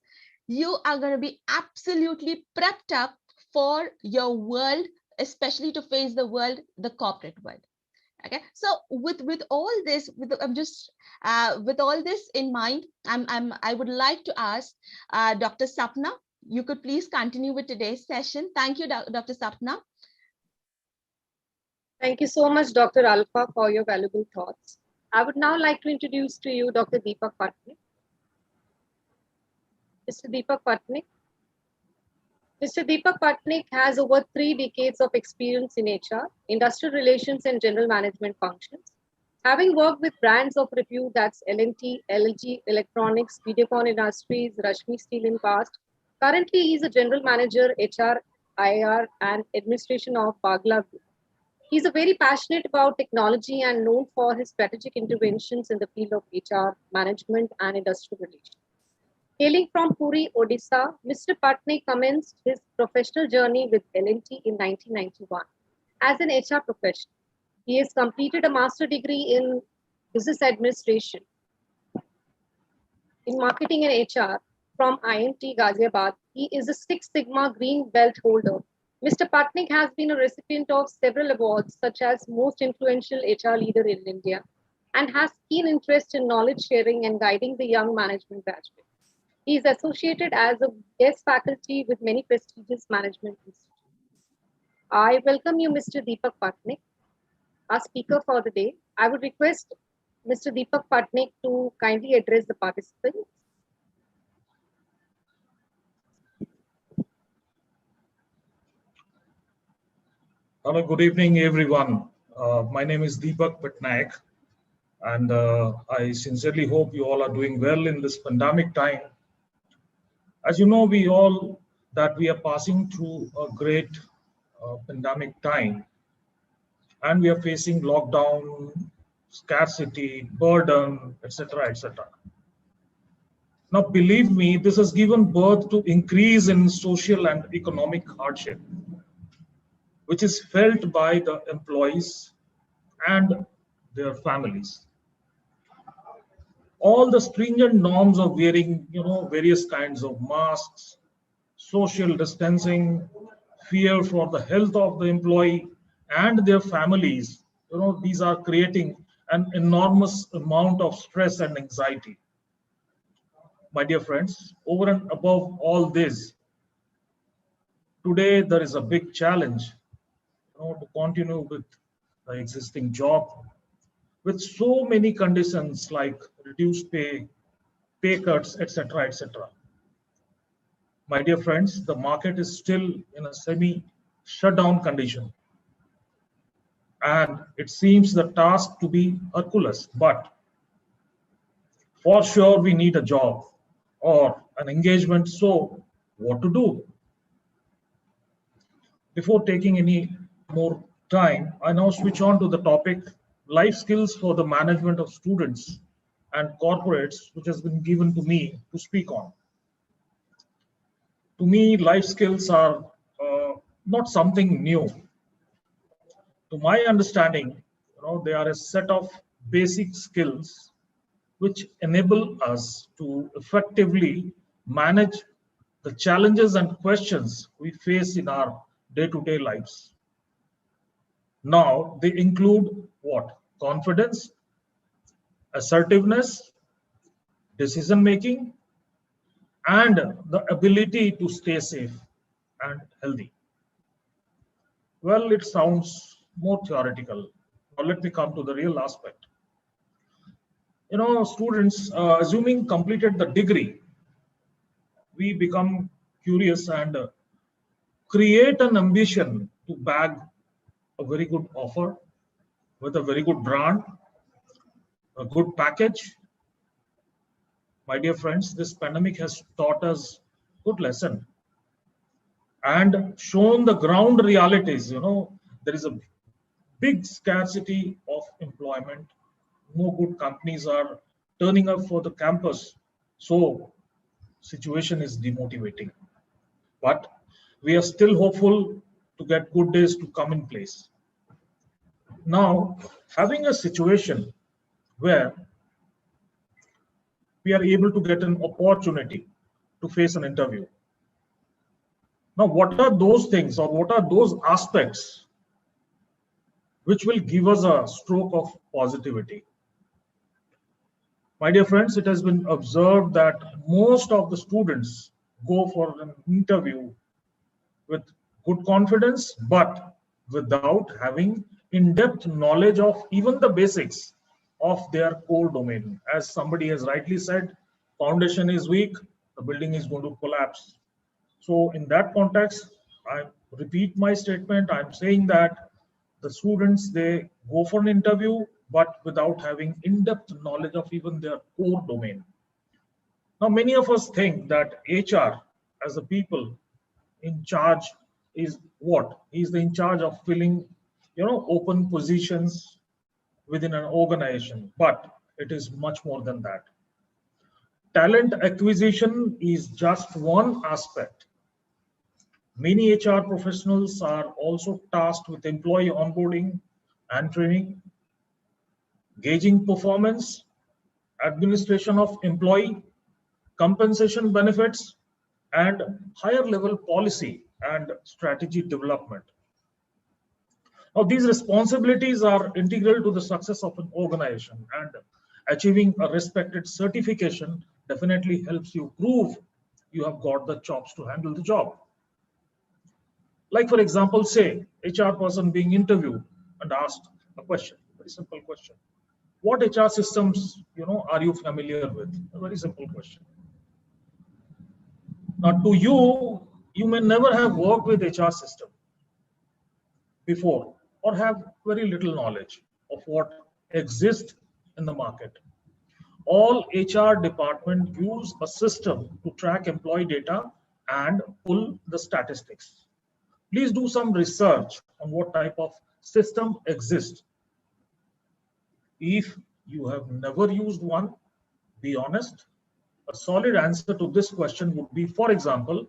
you are going to be absolutely prepped up for your world, especially to face the world, the corporate world. Okay, so with all this, with all this in mind, I would like to ask Dr. Sapna, you could please continue with today's session. Thank you, Dr. Sapna. Thank you so much, Dr. Alpha, for your valuable thoughts. I would now like to introduce to you Dr. Deepak Patnaik. Mr. Deepak Patnaik. Mr. Deepak Patnaik has over 3 decades of experience in HR, industrial relations, and general management functions. Having worked with brands of repute that's L&T, LG Electronics, Videocon Industries, Rashmi Steel in past, currently he is a general manager, HR, IR, and administration of Bagla Group. He's a very passionate about technology and known for his strategic interventions in the field of HR, management, and industrial relations. Hailing from Puri, Odisha, Mr. Patnaik commenced his professional journey with L&T in 1991 as an HR professional. He has completed a master's degree in business administration in marketing and HR from IMT Ghaziabad. He is a Six Sigma Green Belt holder. Mr. Patnaik has been a recipient of several awards such as Most Influential HR Leader in India and has keen interest in knowledge sharing and guiding the young management graduates. He is associated as a guest faculty with many prestigious management institutes. I welcome you, Mr. Deepak Patnaik, our speaker for the day. I would request Mr. Deepak Patnaik to kindly address the participants. Hello, good evening, everyone. My name is Deepak Patnaik, and I sincerely hope you all are doing well in this pandemic time. As you know, we are passing through a great pandemic time, and we are facing lockdown, scarcity, burden, etc., etc. Now, believe me, this has given birth to increase in social and economic hardship, which is felt by the employees and their families. All the stringent norms of wearing, various kinds of masks, social distancing, fear for the health of the employee and their families, these are creating an enormous amount of stress and anxiety. My dear friends, over and above all this, today there is a big challenge, to continue with the existing job with so many conditions like reduced pay, pay cuts, etc., etc. My dear friends, the market is still in a semi-shutdown condition, and it seems the task to be Herculean. But for sure, we need a job or an engagement. So, what to do? Before taking any more time, I now switch on to the topic life skills for the management of students and corporates, which has been given to me to speak on. To me, life skills are not something new. To my understanding, they are a set of basic skills which enable us to effectively manage the challenges and questions we face in our day-to-day lives. Now, they include what? Confidence, assertiveness, decision making, and the ability to stay safe and healthy. Well, it sounds more theoretical. Now, let me come to the real aspect. Students, assuming completed the degree, we become curious and create an ambition to bag a very good offer with a very good brand, a good package. My dear friends, this pandemic has taught us a good lesson and shown the ground realities. There is a big scarcity of employment. No good companies are turning up for the campus. So situation is demotivating. But we are still hopeful to get good days to come in place. Now, having a situation where we are able to get an opportunity to face an interview. Now, what are those things or what are those aspects which will give us a stroke of positivity? My dear friends, it has been observed that most of the students go for an interview with good confidence, but without having in-depth knowledge of even the basics of their core domain. As somebody has rightly said, foundation is weak, the building is going to collapse. So in that context, I repeat my statement. I'm saying that the students, they go for an interview, but without having in-depth knowledge of even their core domain. Now, many of us think that HR as a people in charge is what? He's in charge of filling, open positions within an organization, but it is much more than that. Talent acquisition is just one aspect. Many HR professionals are also tasked with employee onboarding and training, gauging performance, administration of employee, compensation benefits, and higher level policy and strategy development. Now, these responsibilities are integral to the success of an organization, and achieving a respected certification definitely helps you prove you have got the chops to handle the job. Like, for example, say HR person being interviewed and asked a question, very simple question. What HR systems, are you familiar with? A very simple question. Now, to you, you may never have worked with HR system before or have very little knowledge of what exists in the market. All HR departments use a system to track employee data and pull the statistics. Please do some research on what type of system exists. If you have never used one, be honest. A solid answer to this question would be, for example,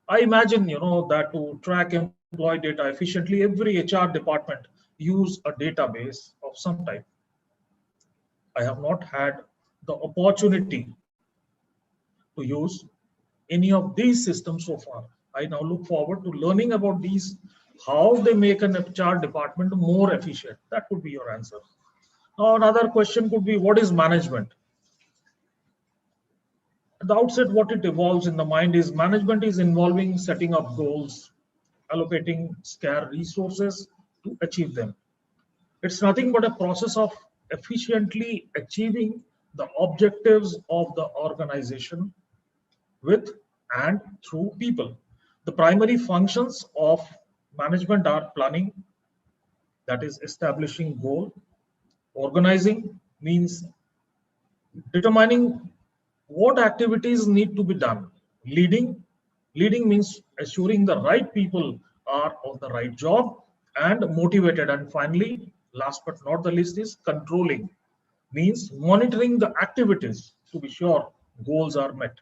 I imagine, that to track employee data efficiently, every HR department use a database of some type. I have not had the opportunity to use any of these systems so far. I now look forward to learning about these, how they make an HR department more efficient. That could be your answer. Now, another question could be, what is management? At the outset, what it evolves in the mind is management is involving setting up goals, allocating scarce resources to achieve them. It's nothing but a process of efficiently achieving the objectives of the organization with and through people. The primary functions of management are planning, that is establishing goal. Organizing means determining what activities need to be done. Leading means assuring the right people are on the right job and motivated. And finally, last but not the least, is controlling, means monitoring the activities to be sure goals are met.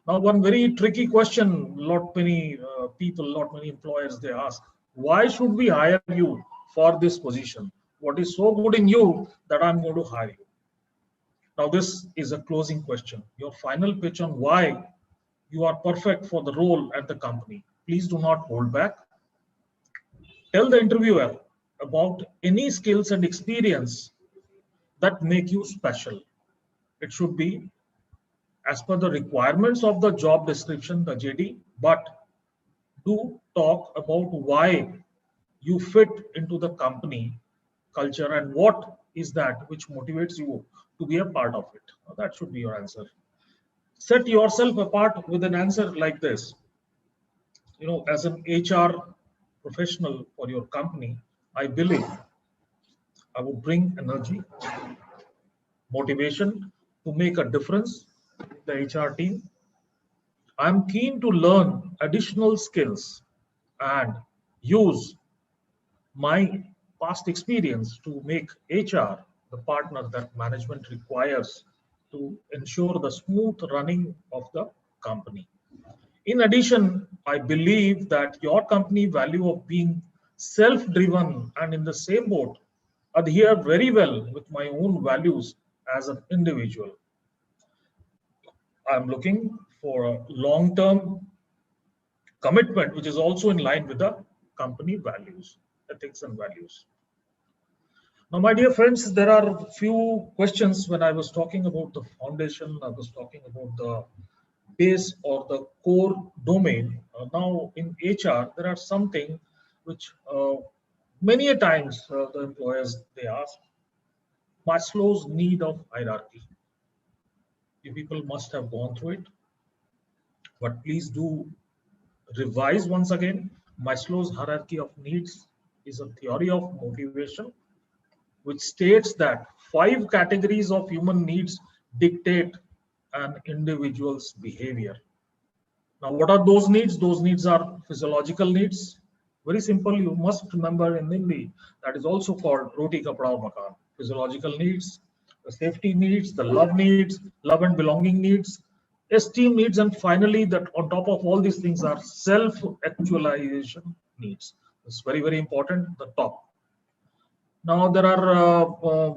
Now, one very tricky question, many employers, they ask, why should we hire you for this position? What is so good in you that I'm going to hire you? Now, this is a closing question. Your final pitch on why you are perfect for the role at the company. Please do not hold back. Tell the interviewer about any skills and experience that make you special. It should be as per the requirements of the job description, the JD, but do talk about why you fit into the company culture and what is that which motivates you to be a part of it. That should be your answer. Set yourself apart with an answer like this. As an HR professional for your company, I believe I would bring energy, motivation to make a difference in the HR team. I'm keen to learn additional skills and use my past experience to make HR the partner that management requires to ensure the smooth running of the company. In addition, I believe that your company value of being self-driven and in the same boat adhere very well with my own values as an individual. I'm looking for a long-term commitment, which is also in line with the company values, ethics and values. Now, my dear friends, there are a few questions when I was talking about the foundation, I was talking about the base or the core domain. Now, in HR, there are something which many a times the employers, they ask, Maslow's need of hierarchy. You people must have gone through it, but please do revise once again. Maslow's hierarchy of needs is a theory of motivation which states that 5 categories of human needs dictate an individual's behavior. Now, what are those needs? Those needs are physiological needs. Very simple, you must remember in Hindi, that is also called roti kapda aur makan. Physiological needs, the safety needs, the love needs, love and belonging needs, esteem needs, and finally, that on top of all these things are self-actualization needs. It's very, very important, the top. Now, there are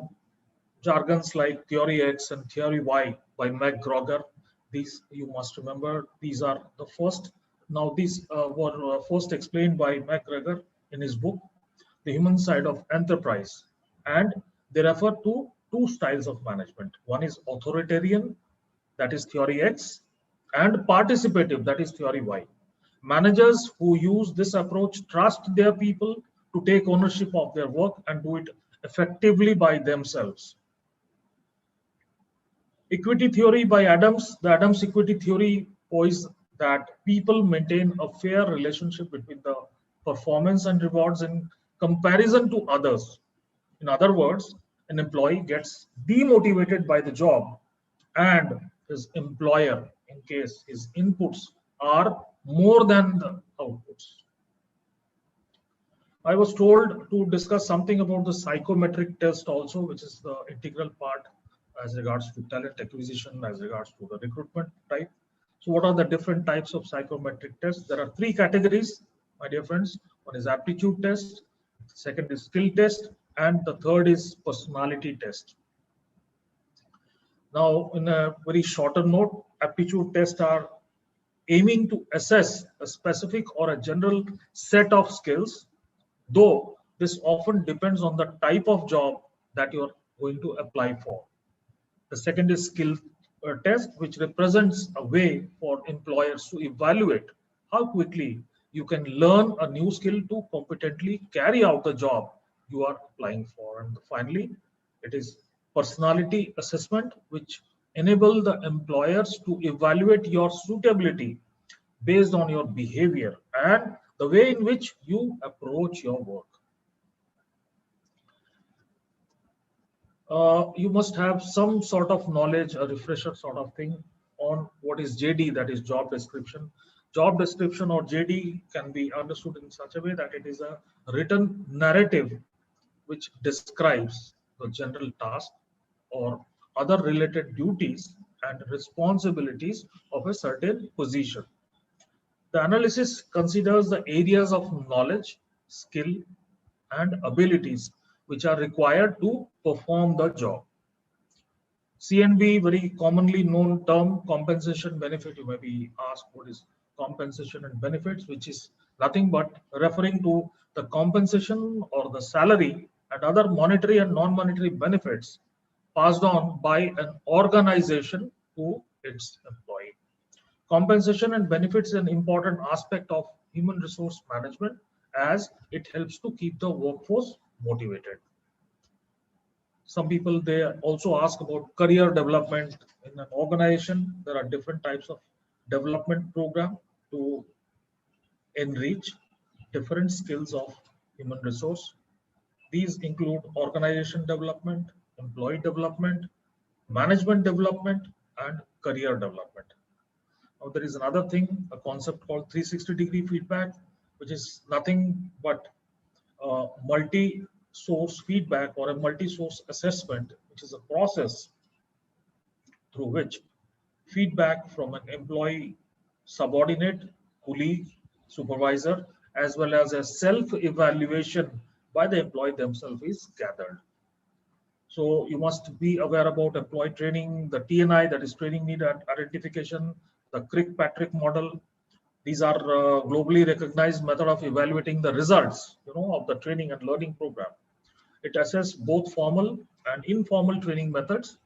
jargons like theory X and theory Y by McGregor. These you must remember. These are the first. Now, these were first explained by McGregor in his book, The Human Side of Enterprise. And they refer to 2 styles of management. One is authoritarian, that is theory X, and participative, that is theory Y. Managers who use this approach trust their people to take ownership of their work and do it effectively by themselves. Equity theory by Adams. The Adams equity theory posits that people maintain a fair relationship between the performance and rewards in comparison to others. In other words, an employee gets demotivated by the job and his employer in case his inputs are more than the outputs. I was told to discuss something about the psychometric test also, which is the integral part as regards to talent acquisition, as regards to the recruitment type. So what are the different types of psychometric tests? There are 3 categories, my dear friends. One is aptitude test, second is skill test, and the third is personality test. Now, in a very shorter note, aptitude tests are aiming to assess a specific or a general set of skills, though this often depends on the type of job that you're going to apply for. The second is skill test, which represents a way for employers to evaluate how quickly you can learn a new skill to competently carry out the job you are applying for. And finally, it is personality assessment, which enable the employers to evaluate your suitability based on your behavior and the way in which you approach your work. You must have some sort of knowledge, a refresher sort of thing on what is JD, that is job description. Job description or JD can be understood in such a way that it is a written narrative which describes the general task or other related duties and responsibilities of a certain position. The analysis considers the areas of knowledge, skill, and abilities which are required to perform the job. CNB, very commonly known term, compensation benefit. You may be asked what is compensation and benefits, which is nothing but referring to the compensation or the salary and other monetary and non-monetary benefits passed on by an organization to its employee. Compensation and benefits is an important aspect of human resource management as it helps to keep the workforce motivated. Some people, they also ask about career development in an organization. There are different types of development program to enrich different skills of human resource. These include organization development, employee development, management development, and career development. Now, there is another thing, a concept called 360-degree feedback, which is nothing but multi-source feedback or a multi-source assessment, which is a process through which feedback from an employee, subordinate, colleague, supervisor, as well as a self-evaluation by the employee themselves is gathered. So you must be aware about employee training, the TNI, that is training need identification, the Kirkpatrick model. These are globally recognized method of evaluating the results, of the training and learning program. It assesses both formal and informal training methods,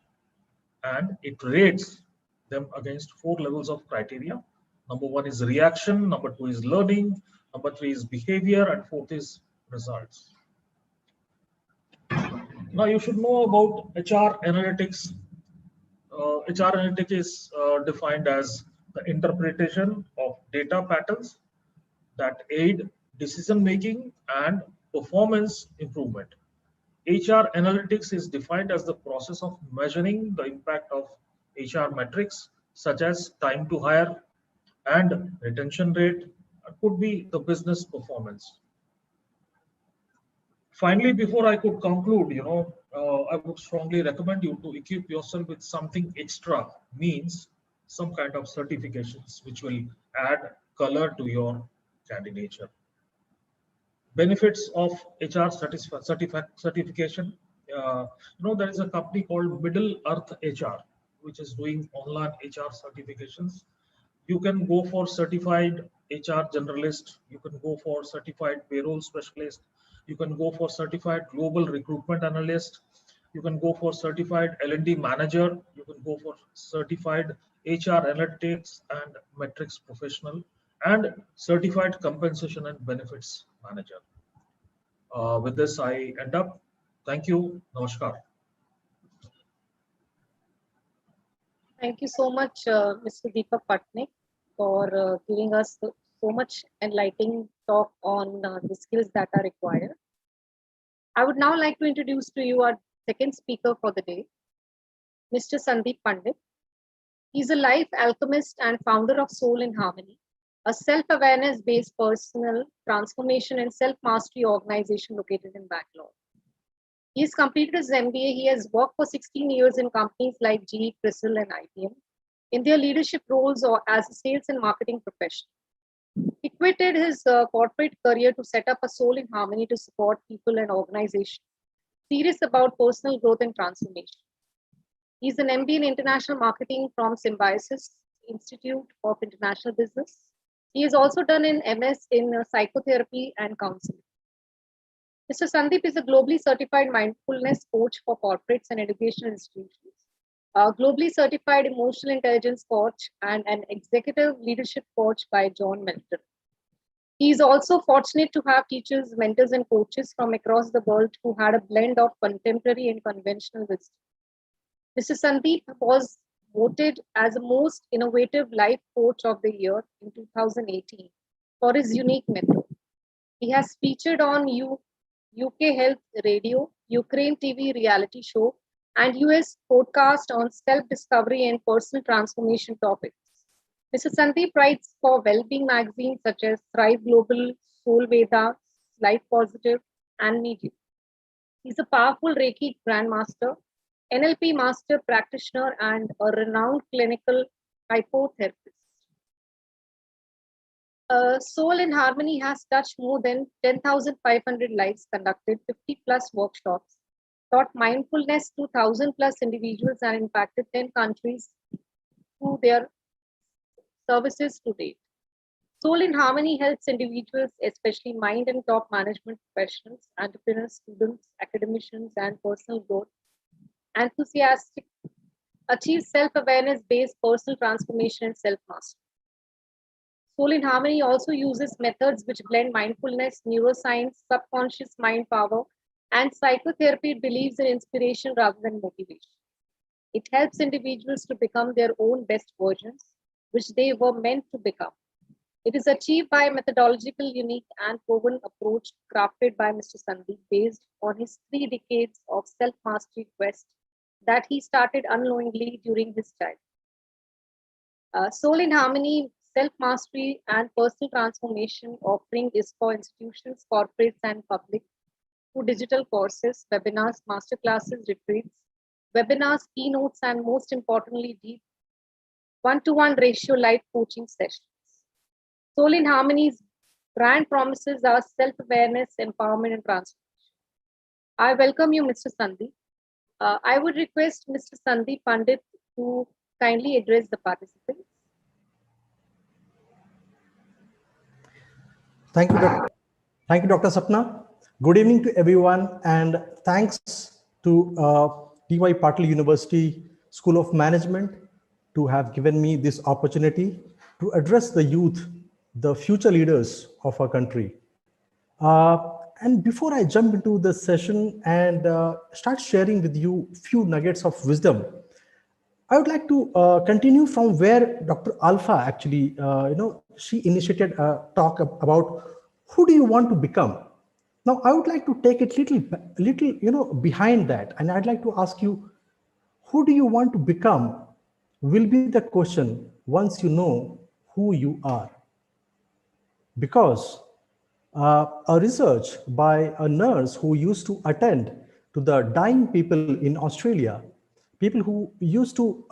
and it rates them against 4 levels of criteria. Number 1 is reaction, number 2 is learning, number 3 is behavior, and 4th is results. Now you should know about HR analytics. HR analytics is defined as the interpretation of data patterns that aid decision making and performance improvement. HR analytics is defined as the process of measuring the impact of HR metrics such as time to hire and retention rate. It could be the business performance. Finally, before I could conclude, I would strongly recommend you to equip yourself with something extra, means some kind of certifications which will add color to your candidature. Benefits of HR certification. There is a company called Middle Earth HR, which is doing online HR certifications. You can go for certified HR generalist. You can go for certified payroll specialist. You can go for certified global recruitment analyst. You can go for certified L&D manager. You can go for certified HR analytics and metrics professional, and certified compensation and benefits manager. With this, I end up. Thank you. Namaskar. Thank you so much, Mr. Deepak Patnaik, for giving us so much enlightening talk on the skills that are required. I would now like to introduce to you our second speaker for the day, Mr. Sandeep Pandey. He's a life alchemist and founder of Soul in Harmony, a self-awareness based personal transformation and self-mastery organization located in Bangalore. He has completed his MBA. He has worked for 16 years in companies like GE, CRISIL, and IBM in their leadership roles or as a sales and marketing professional. He quitted his corporate career to set up a Soul in Harmony to support people and organizations serious about personal growth and transformation. He's an MBA in International Marketing from Symbiosis Institute of International Business. He has also done an MS in psychotherapy and counseling. Mr. Sandeep is a globally certified mindfulness coach for corporates and educational institutions, a globally certified emotional intelligence coach, and an executive leadership coach by John Melton. He is also fortunate to have teachers, mentors, and coaches from across the world who had a blend of contemporary and conventional wisdom. Mr. Sandeep was voted as the most innovative life coach of the year in 2018 for his unique method. He has featured on UK Health Radio, Ukraine TV reality show, and US podcast on self-discovery and personal transformation topics. Mr. Sandeep writes for well-being magazines such as Thrive Global, Soul Veda, Life Positive, and Medium. He's a powerful Reiki grandmaster, NLP master practitioner and a renowned clinical hypnotherapist. Soul in Harmony has touched more than 10,500 lives, conducted 50 plus workshops, taught mindfulness to 1,000 plus individuals, and impacted 10 countries through their services to date. Soul in Harmony helps individuals, especially mind and top management professionals, entrepreneurs, students, academicians, and personal growth enthusiastic achieve self-awareness based personal transformation and self-mastery. Soul in Harmony also uses methods which blend mindfulness, neuroscience, subconscious mind power, and psychotherapy. It believes in inspiration rather than motivation. It helps individuals to become their own best versions, which they were meant to become. It is achieved by a methodological, unique, and proven approach crafted by Mr. Sandeep based on his 3 decades of self-mastery quest that he started unknowingly during his childhood. Soul in Harmony, self-mastery and personal transformation offering is for institutions, corporates, and public through digital courses, webinars, masterclasses, retreats, webinars, keynotes, and most importantly, deep one-to-one ratio live coaching sessions. Soul in Harmony's brand promises are self-awareness, empowerment, and transformation. I welcome you, Mr. Sandeep. I would request Mr. Sandeep Pandey to kindly address the participants. Thank you, Dr. Sapna. Good evening to everyone, and thanks to DY Patil University School of Management to have given me this opportunity to address the youth, the future leaders of our country. And before I jump into the session and start sharing with you a few nuggets of wisdom, I would like to continue from where Dr. Alfa actually, she initiated a talk about who do you want to become. Now, I would like to take it little, behind that, and I'd like to ask you, who do you want to become? Will be the question once you know who you are. Because a research by a nurse who used to attend to the dying people in Australia, people who used to,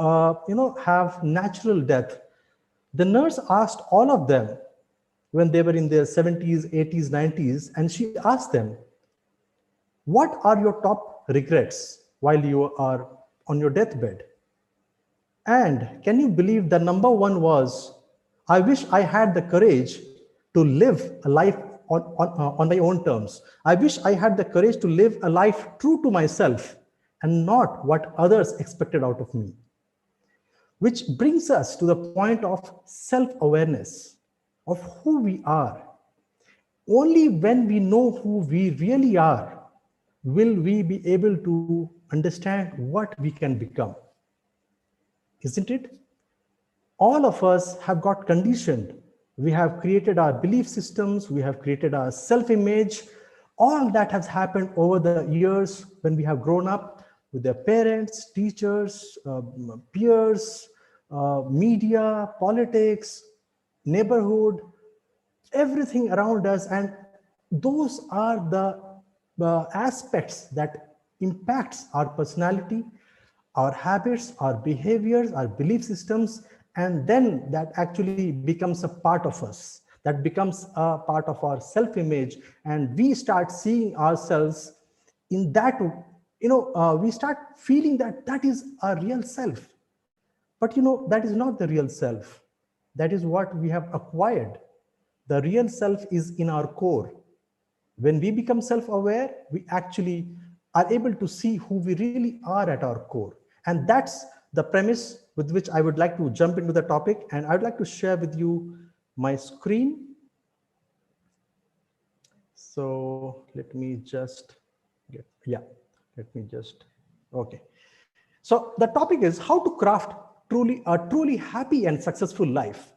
have natural death, the nurse asked all of them when they were in their 70s, 80s, 90s, and she asked them, what are your top regrets while you are on your deathbed? And can you believe the number one was, I wish I had the courage to live a life on my own terms. I wish I had the courage to live a life true to myself and not what others expected out of me. Which brings us to the point of self-awareness of who we are. Only when we know who we really are will we be able to understand what we can become. Isn't it? All of us have got conditioned. We have created our belief systems, we have created our self-image. All that has happened over the years when we have grown up with their parents, teachers, peers, media, politics, neighborhood, everything around us. And those are the aspects that impacts our personality, our habits, our behaviors, our belief systems, and then that actually becomes a part of us. That becomes a part of our self-image, and we start seeing ourselves in that, we start feeling that that is our real self. But that is not the real self. That is what we have acquired. The real self is in our core. When we become self-aware, we actually are able to see who we really are at our core. And that's the premise with which I would like to jump into the topic. And I'd like to share with you my screen. So let me just okay. So the topic is how to craft a truly happy and successful life.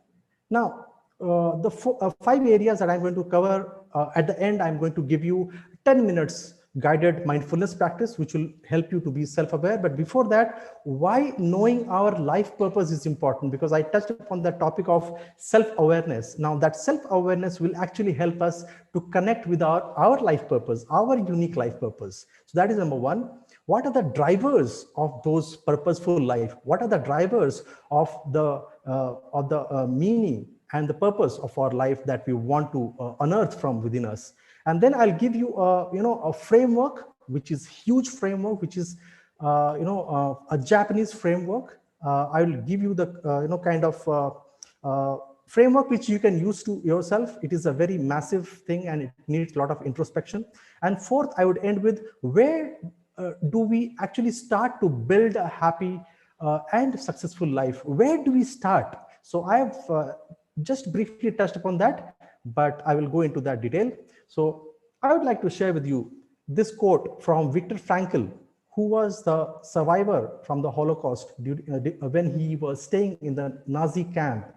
Now, the 5 areas that I'm going to cover at the end, I'm going to give you 10 minutes guided mindfulness practice, which will help you to be self-aware. But before that, why knowing our life purpose is important, because I touched upon the topic of self-awareness. Now that self-awareness will actually help us to connect with our life purpose, our unique life purpose. So that is number one. What are the drivers of those purposeful life? What are the drivers of the meaning and the purpose of our life that we want to unearth from within us? And then I'll give you a framework, which is huge framework, which is a Japanese framework. I will give you the kind of framework which you can use to yourself. It is a very massive thing and it needs a lot of introspection. And fourth, I would end with, where do we actually start to build a happy and successful life? Where do we start? So I have just briefly touched upon that, but I will go into that detail. So I would like to share with you this quote from Viktor Frankl, who was the survivor from the Holocaust when he was staying in the Nazi camp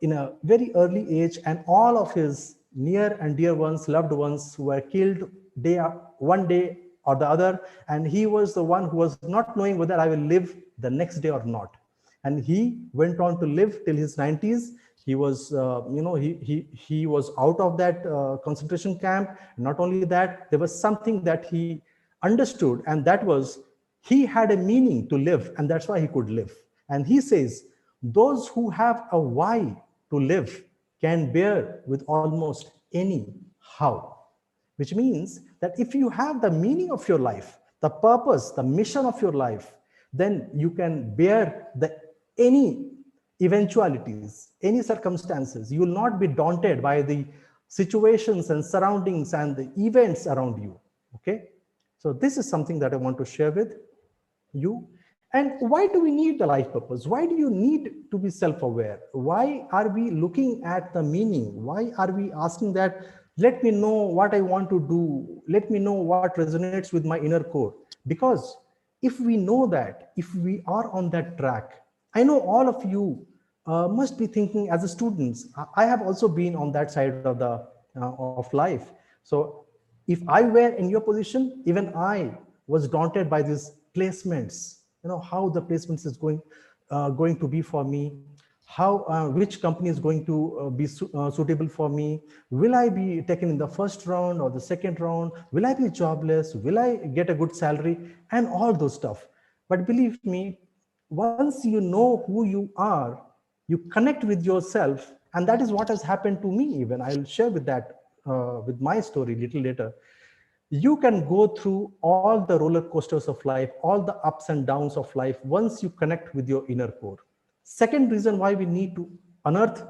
in a very early age, and all of his near and dear ones, loved ones, were killed one day or the other, and he was the one who was not knowing whether I will live the next day or not. And he went on to live till his 90s. He was, he was out of that concentration camp. Not only that, there was something that he understood, and that was he had a meaning to live, and that's why he could live. And he says, those who have a why to live can bear with almost any how, which means that if you have the meaning of your life, the purpose, the mission of your life, then you can bear any eventualities, any circumstances. You will not be daunted by the situations and surroundings and the events around you. Okay, so this is something that I want to share with you. And why do we need the life purpose? Why do you need to be self-aware? Why are we looking at the meaning? Why are we asking that, let me know what I want to do, let me know what resonates with my inner core? Because if we know that, if we are on that track, I know all of you must be thinking as a students. I have also been on that side of the of life. So if I were in your position, even I was daunted by these placements. How the placements is going to be for me, how which company is going to be suitable for me. Will I be taken in the first round or the second round? Will I be jobless? Will I get a good salary? And all those stuff. But believe me, once you know who you are, you connect with yourself, and that is what has happened to me. Even I'll share with that with my story a little later. You can go through all the roller coasters of life, all the ups and downs of life, once you connect with your inner core. Second reason why we need to unearth,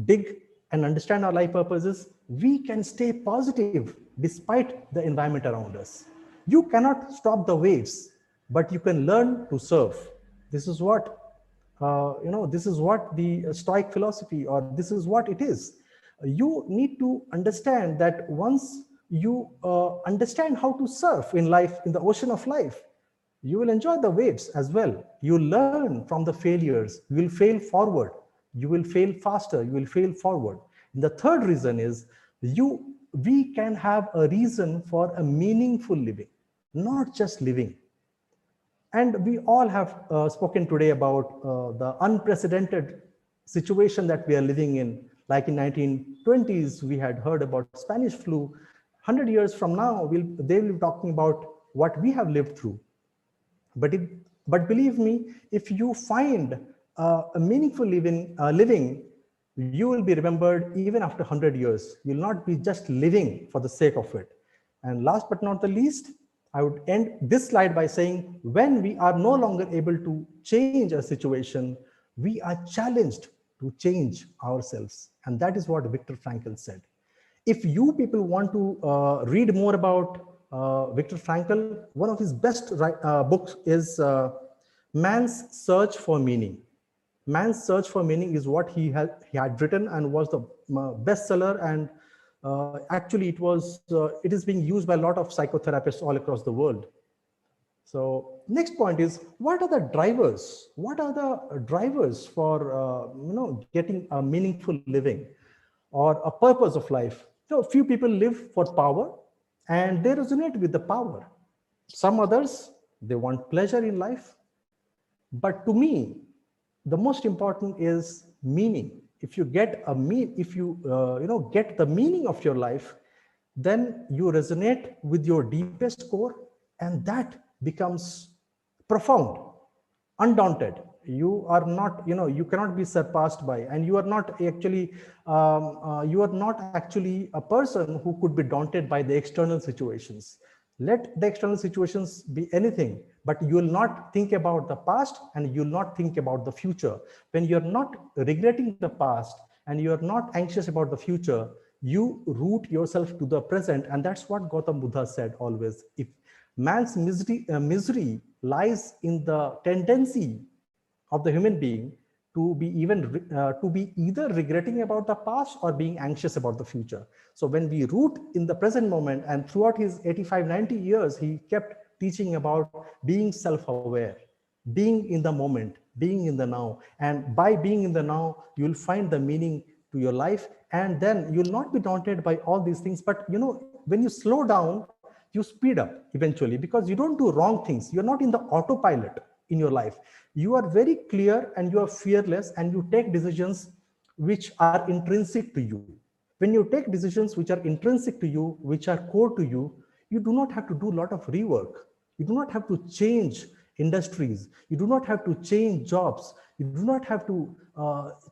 dig, and understand our life purpose is we can stay positive despite the environment around us. You cannot stop the waves, but you can learn to surf. This is what, this is what the Stoic philosophy, or this is what it is. You need to understand that once you understand how to surf in life, in the ocean of life, you will enjoy the waves as well. You learn from the failures. You will fail forward. You will fail faster. You will fail forward. And the third reason is we can have a reason for a meaningful living, not just living. And we all have spoken today about the unprecedented situation that we are living in. Like in 1920s, we had heard about Spanish flu. 100 years from now, they will be talking about what we have lived through. But believe me, if you find a meaningful living, you will be remembered even after 100 years. You'll not be just living for the sake of it. And last but not the least, I would end this slide by saying, when we are no longer able to change a situation, we are challenged to change ourselves. And that is what Viktor Frankl said. If you people want to read more about Viktor Frankl, one of his best books is Man's Search for Meaning. Man's Search for Meaning is what he had written and was the bestseller. And actually, it is being used by a lot of psychotherapists all across the world. So next point is, what are the drivers? What are the drivers for getting a meaningful living or a purpose of life? So few people live for power and they resonate with the power. Some others, they want pleasure in life. But to me, the most important is meaning. If you get get the meaning of your life, then you resonate with your deepest core, and that becomes profound, undaunted. You are not, you cannot be surpassed by, and you are not actually a person who could be daunted by the external situations. Let the external situations be anything, but you will not think about the past and you will not think about the future. When you're not regretting the past and you're not anxious about the future, you root yourself to the present. And that's what Gautam Buddha said always. If man's misery lies in the tendency of the human being to be either regretting about the past or being anxious about the future. So when we root in the present moment, and throughout his 85-90 years, he kept teaching about being self-aware, being in the moment, being in the now. And by being in the now, you'll find the meaning to your life, and then you'll not be daunted by all these things. But when you slow down, you speed up eventually, because you don't do wrong things. You're not in the autopilot in your life. You are very clear and you are fearless, and you take decisions which are intrinsic to you. When you take decisions which are intrinsic to you, which are core to you, you do not have to do a lot of rework. You do not have to change industries. You do not have to change jobs. You do not have to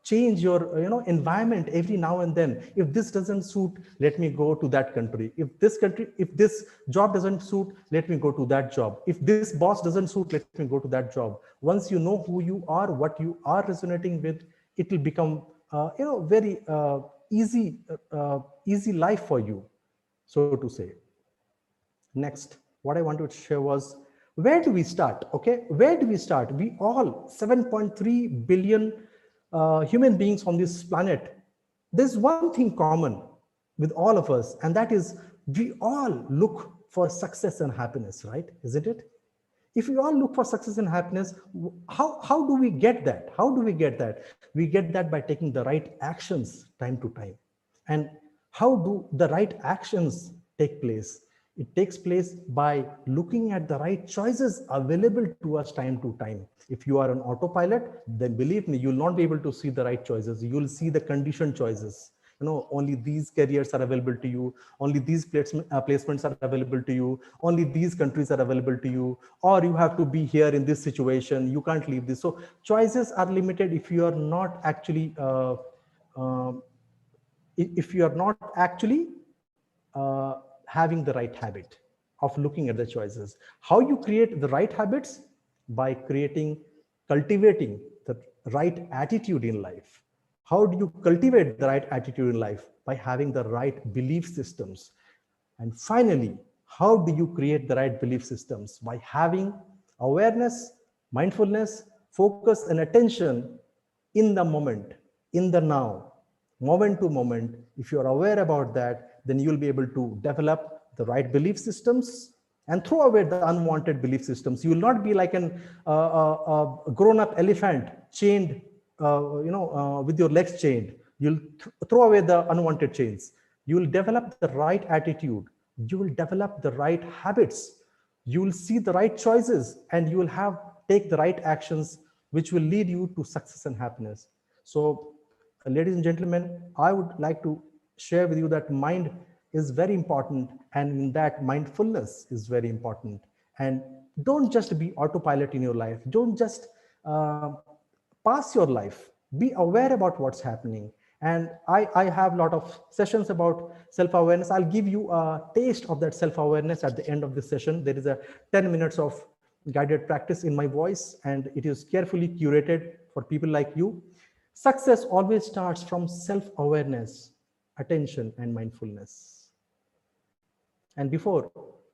change your environment every now and then. If this doesn't suit, let me go to that country. If this job doesn't suit, let me go to that job. If this boss doesn't suit, let me go to that job. Once you know who you are, what you are resonating with, it will become very easy life for you, so to say. Next, what I wanted to share was, where do we start? Okay, where do we start? We all 7.3 billion human beings on this planet. There's one thing common with all of us, and that is we all look for success and happiness, right? Isn't it? If we all look for success and happiness, how do we get that? How do we get that? We get that by taking the right actions time to time. And how do the right actions take place? It takes place by looking at the right choices available to us time to time. If you are an autopilot, then believe me, you'll not be able to see the right choices. You'll see the conditioned choices. Only these careers are available to you. Only these placements are available to you. Only these countries are available to you. Or you have to be here in this situation. You can't leave this. So choices are limited if you are not actually having the right habit of looking at the choices. How you create the right habits? By cultivating the right attitude in life. How do you cultivate the right attitude in life? By having the right belief systems. And finally, how do you create the right belief systems? By having awareness, mindfulness, focus, and attention in the moment, in the now, moment to moment. If you're aware about that, then you'll be able to develop the right belief systems and throw away the unwanted belief systems. You will not be like a grown-up elephant chained, with your legs chained. You'll throw away the unwanted chains. You will develop the right attitude. You will develop the right habits. You will see the right choices, and you will take the right actions, which will lead you to success and happiness. So, ladies and gentlemen, I would like to share with you that mind is very important, and in that mindfulness is very important. And don't just be autopilot in your life. Don't just pass your life. Be aware about what's happening. And I have a lot of sessions about self-awareness. I'll give you a taste of that self-awareness at the end of this session. There is a 10 minutes of guided practice in my voice, and it is carefully curated for people like you. Success always starts from self-awareness, attention, and mindfulness. And before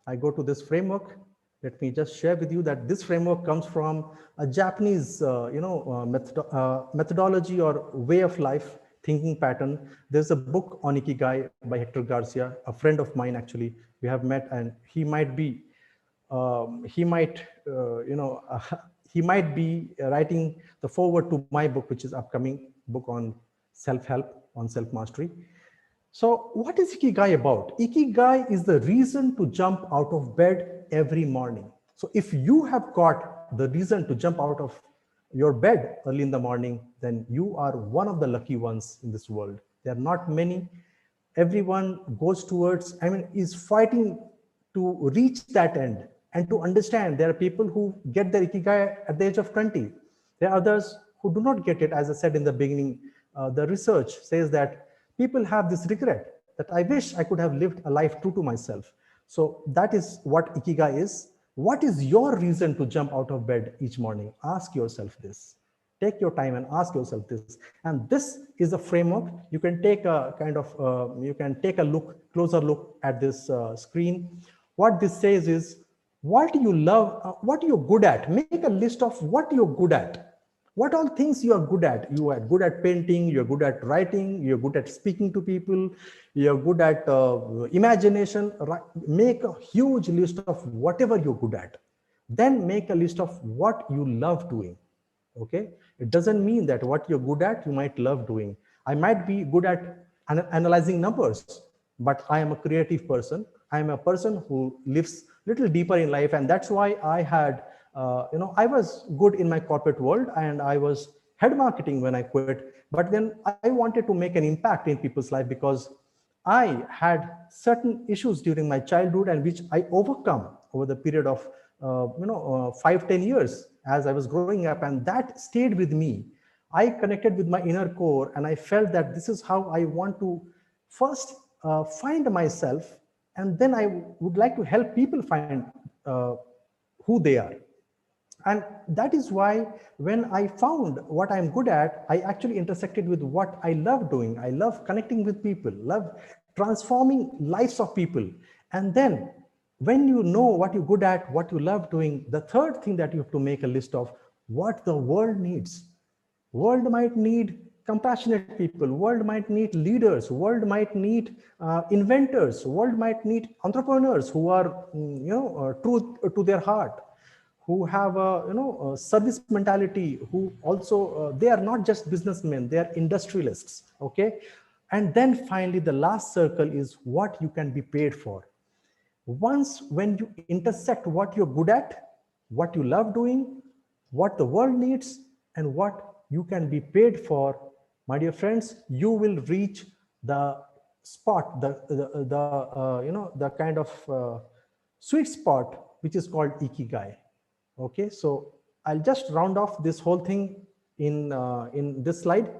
I go to this framework, let me just share with you that this framework comes from a Japanese, methodology or way of life, thinking pattern. There's a book on Ikigai by Hector Garcia, a friend of mine. Actually, we have met, and he might be writing the foreword to my book, which is upcoming book on self-help, on self-mastery. So what is Ikigai about? Ikigai is the reason to jump out of bed every morning. So if you have got the reason to jump out of your bed early in the morning, then you are one of the lucky ones in this world. There are not many. Everyone goes towards, is fighting to reach that end. and to understand. There are people who get their Ikigai at the age of 20. There are others who do not get it. As I said in the beginning, the research says that people have this regret that I wish I could have lived a life true to myself. So that is what Ikigai is. What is your reason to jump out of bed each morning? Ask yourself this. Take your time and ask yourself this. And this is a framework. You can take a kind of, closer look at this screen. What this says is, what you love, what you're good at. Make a list of what you're good at. What all things you are good at. You are good at painting, you're good at writing, you're good at speaking to people, you're good at imagination. Make a huge list of whatever you're good at. Then make a list of what you love doing. Okay, it doesn't mean that what you're good at, you might love doing. I might be good at analyzing numbers, but I am a creative person. I am a person who lives little deeper in life, and that's why I had I was good in my corporate world and I was head marketing when I quit, but then I wanted to make an impact in people's life because I had certain issues during my childhood and which I overcome over the period of 5-10 years as I was growing up, and that stayed with me. I connected with my inner core and I felt that this is how I want to first find myself, and then I would like to help people find who they are. And that is why when I found what I'm good at, I actually intersected with what I love doing. I love connecting with people, love transforming lives of people. And then when you know what you're good at, what you love doing, the third thing that you have to make a list of what the world needs. World might need compassionate people, world might need leaders, world might need inventors, world might need entrepreneurs who are true to their heart, who have a service mentality, who also they are not just businessmen, they are industrialists. Okay, and then finally the last circle is what you can be paid for. Once when you intersect what you're good at, what you love doing, what the world needs, and what you can be paid for, my dear friends, you will reach the spot, the kind of sweet spot which is called Ikigai. Okay, so I'll just round off this whole thing in this slide.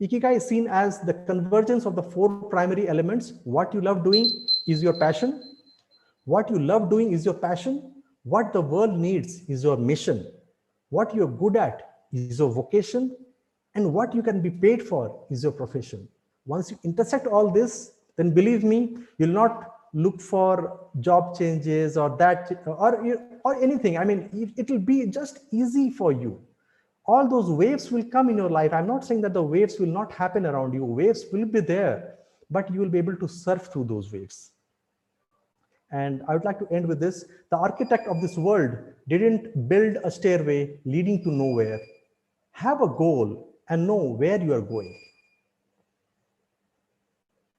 Ikigai is seen as the convergence of the 4 primary elements. What you love doing is your passion. What you love doing is your passion. What the world needs is your mission. What you're good at is your vocation. And what you can be paid for is your profession. Once you intersect all this, then believe me, you'll not look for job changes or that or anything. I mean, it will be just easy for you. All those waves will come in your life. I'm not saying that the waves will not happen around you. Waves will be there, but you will be able to surf through those waves. And I would like to end with this. The architect of this world didn't build a stairway leading to nowhere. Have a goal and know where you are going.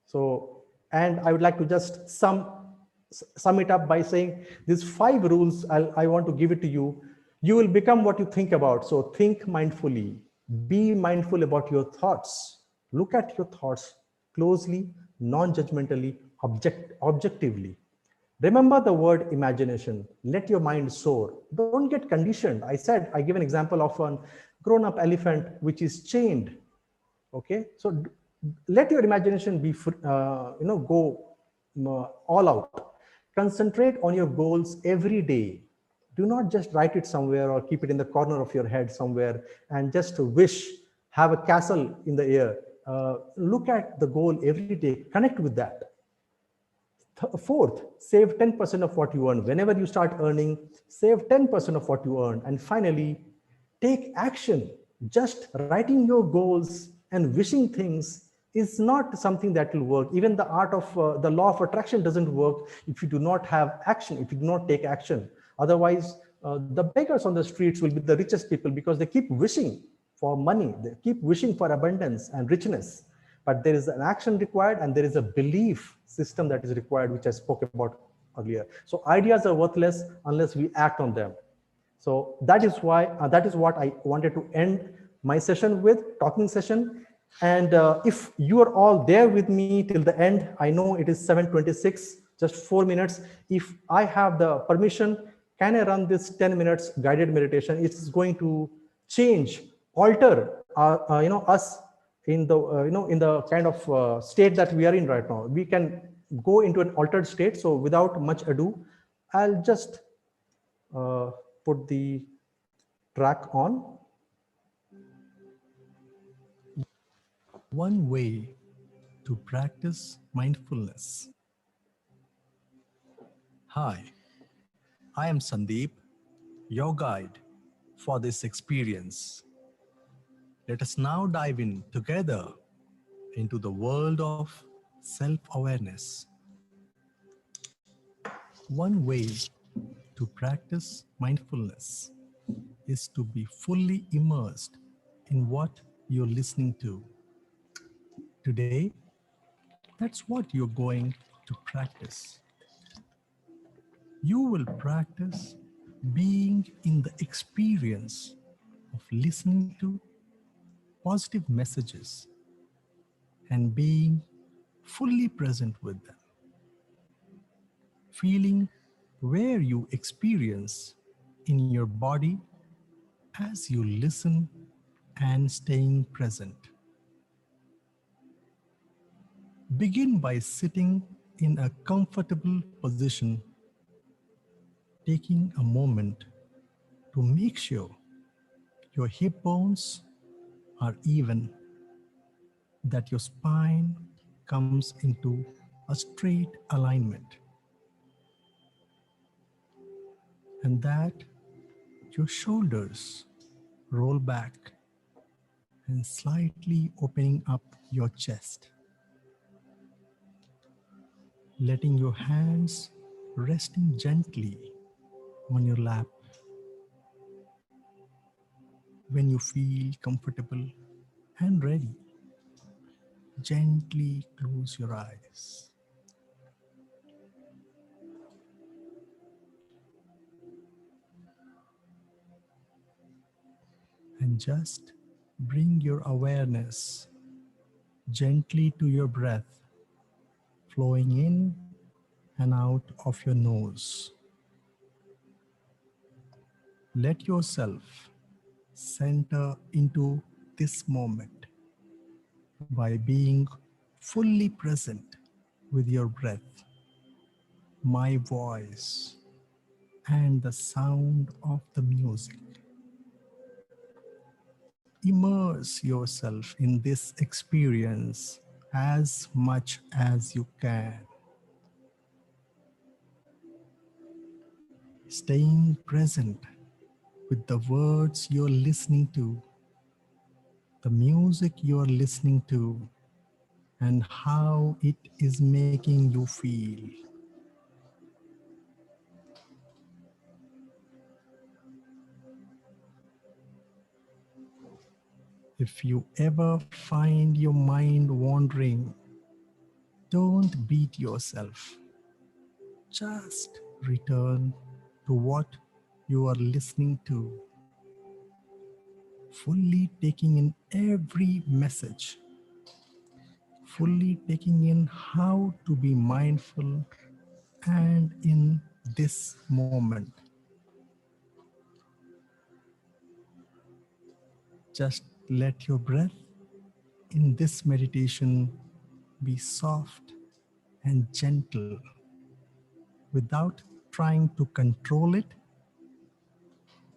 So, and I would like to just sum it up by saying these 5 rules. I want to give it to you. You will become what you think about. So think mindfully, be mindful about your thoughts. Look at your thoughts closely, non-judgmentally, objectively. Remember the word imagination. Let your mind soar. Don't get conditioned. I give an example of a grown-up elephant which is chained. Okay, so let your imagination be go all out. Concentrate on your goals every day. Do not just write it somewhere or keep it in the corner of your head somewhere and just wish, have a castle in the air. Look at the goal every day. Connect with that. Fourth, save 10% of what you earn. Whenever you start earning, save 10% of what you earn. And finally, take action. Just writing your goals and wishing things is not something that will work. Even the art of the law of attraction doesn't work if you do not have action, if you do not take action. Otherwise, the beggars on the streets will be the richest people because they keep wishing for money. They keep wishing for abundance and richness. But there is an action required and there is a belief system that is required, which I spoke about earlier. So ideas are worthless unless we act on them. So that is why, that is what I wanted to end my session with, talking session. And if you are all there with me till the end, I know it is 7:26, just 4 minutes. If I have the permission, can I run this 10 minutes guided meditation? It's going to change, alter us in the in the kind of state that we are in right now. We can go into an altered state. So without much ado, I'll just put the track on. One way to practice mindfulness. Hi, I am Sandeep, your guide for this experience. Let us now dive in together into the world of self-awareness. One way to practice mindfulness is to be fully immersed in what you're listening to. Today, that's what you're going to practice. You will practice being in the experience of listening to positive messages and being fully present with them. Feeling where you experience in your body as you listen and staying present. Begin by sitting in a comfortable position, taking a moment to make sure your hip bones are even, that your spine comes into a straight alignment, and that your shoulders roll back and slightly opening up your chest. Letting your hands resting gently on your lap. When you feel comfortable and ready, gently close your eyes. And just bring your awareness gently to your breath, flowing in and out of your nose. Let yourself center into this moment by being fully present with your breath, my voice, and the sound of the music. Immerse yourself in this experience as much as you can. Staying present with the words you're listening to, the music you're listening to, and how it is making you feel. If you ever find your mind wandering, don't beat yourself. Just return to what you are listening to, fully taking in every message, fully taking in how to be mindful and in this moment. Just let your breath in this meditation be soft and gentle without trying to control it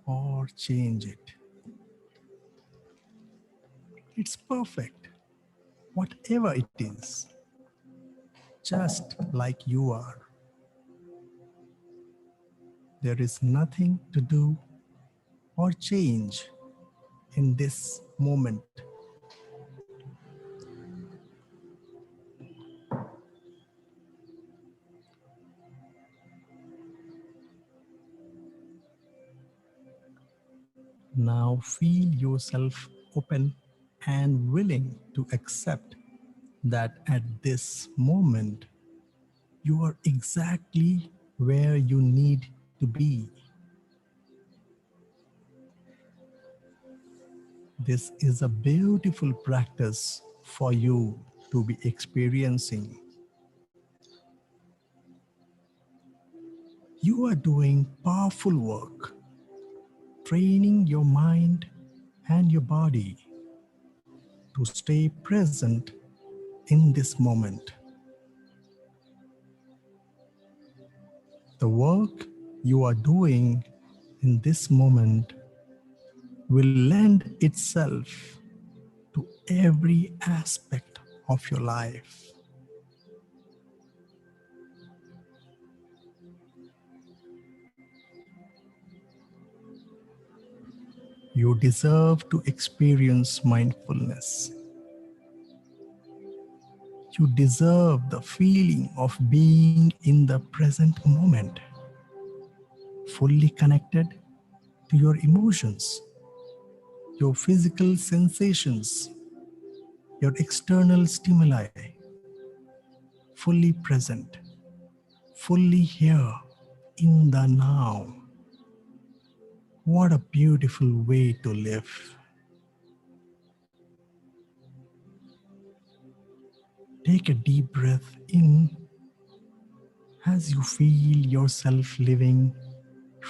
or change it. It's perfect, whatever it is, just like you are. There is nothing to do or change in this moment. Now feel yourself open and willing to accept that at this moment, you are exactly where you need to be. This is a beautiful practice for you to be experiencing. You are doing powerful work, training your mind and your body to stay present in this moment. The work you are doing in this moment will lend itself to every aspect of your life. You deserve to experience mindfulness. You deserve the feeling of being in the present moment, fully connected to your emotions, your physical sensations, your external stimuli, fully present, fully here in the now. What a beautiful way to live. Take a deep breath in as you feel yourself living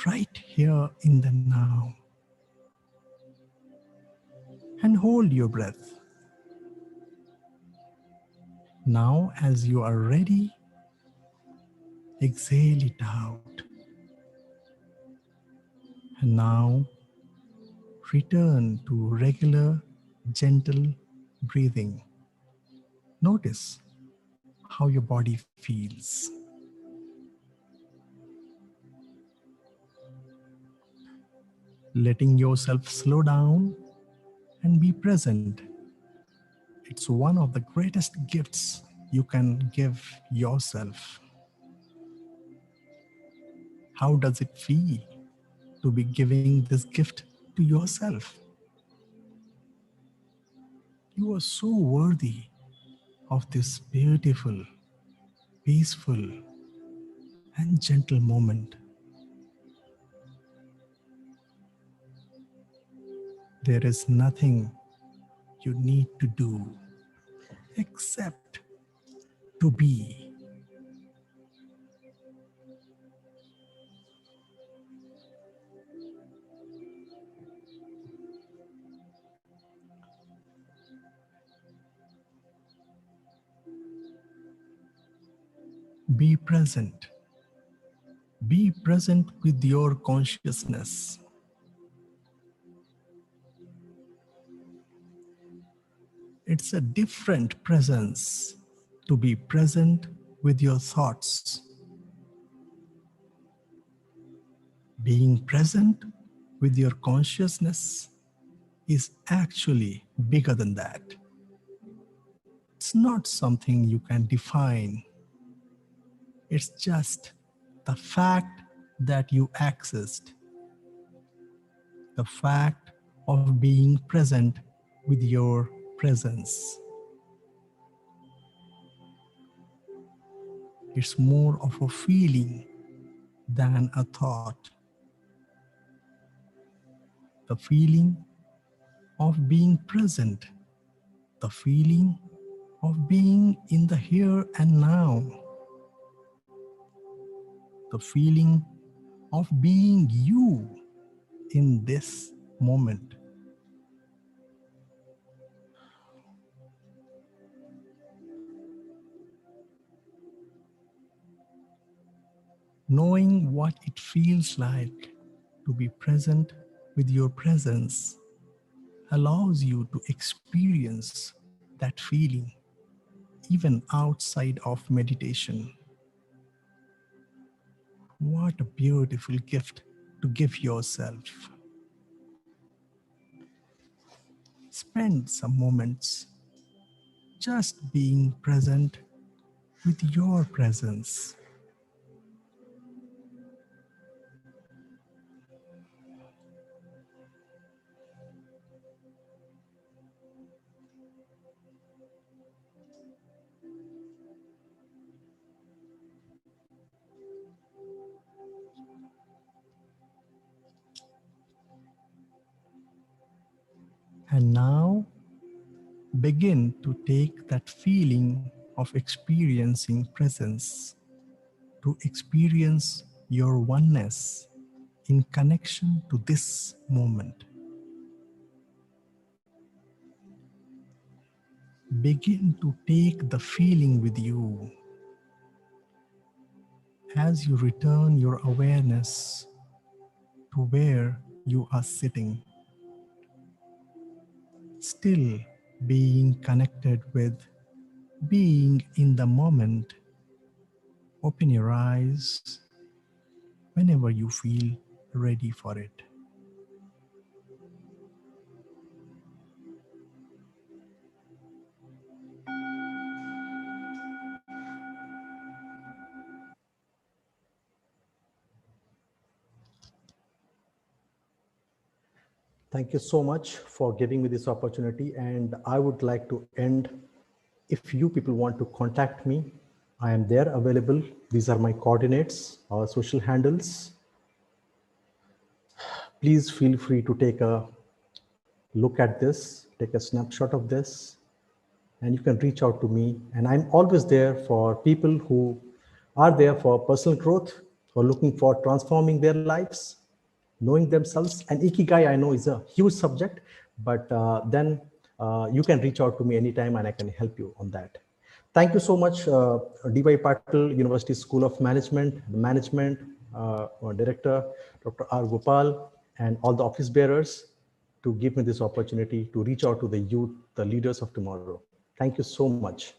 right here in the now. And hold your breath. Now, as you are ready, exhale it out. And now, return to regular, gentle breathing. Notice how your body feels. Letting yourself slow down and be present. It's one of the greatest gifts you can give yourself. How does it feel to be giving this gift to yourself? You are so worthy of this beautiful, peaceful, and gentle moment. There is nothing you need to do except to be. Be present. Be present with your consciousness. It's a different presence to be present with your thoughts. Being present with your consciousness is actually bigger than that. It's not something you can define. It's just the fact that you exist, the fact of being present with your presence. It's more of a feeling than a thought. The feeling of being present, the feeling of being in the here and now, the feeling of being you in this moment. Knowing what it feels like to be present with your presence allows you to experience that feeling even outside of meditation. What a beautiful gift to give yourself. Spend some moments just being present with your presence. And now begin to take that feeling of experiencing presence to experience your oneness in connection to this moment. Begin to take the feeling with you as you return your awareness to where you are sitting, still being connected with being in the moment. Open your eyes whenever you feel ready for it. Thank you so much for giving me this opportunity. And I would like to end, if you people want to contact me, I am there available. These are my coordinates, our social handles. Please feel free to take a look at this, take a snapshot of this, and you can reach out to me. And I'm always there for people who are there for personal growth, who are looking for transforming their lives, knowing themselves. And Ikigai, I know, is a huge subject, but then you can reach out to me anytime and I can help you on that. Thank you so much, D.Y. Patil, University School of Management, the Management Director, Dr. R. Gopal, and all the office bearers to give me this opportunity to reach out to the youth, the leaders of tomorrow. Thank you so much.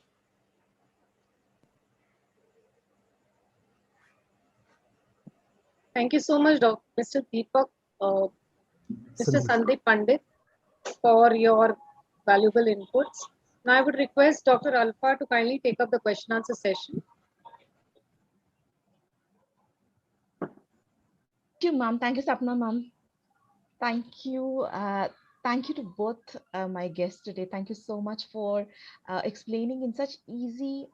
Thank you so much, Mr. Deepak, Mr. Sandeep Pandey, for your valuable inputs. Now I would request Dr. Alfa to kindly take up the question answer session. Thank you, ma'am. Thank you, Sapna, ma'am. Thank you. Thank you to both my guests today. Thank you so much for explaining in such easy,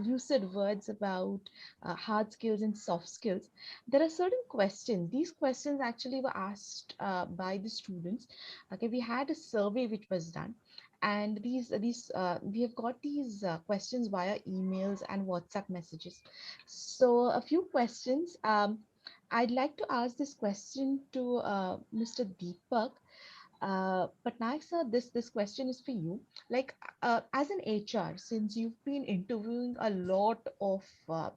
lucid words about hard skills and soft skills. There are certain questions. These questions actually were asked by the students. Okay, we had a survey which was done, and we have got these questions via emails and WhatsApp messages. So a few questions. I'd like to ask this question to Mr. Deepak. Patnaik sir, this question is for you. Like, as an HR, since you've been interviewing a lot of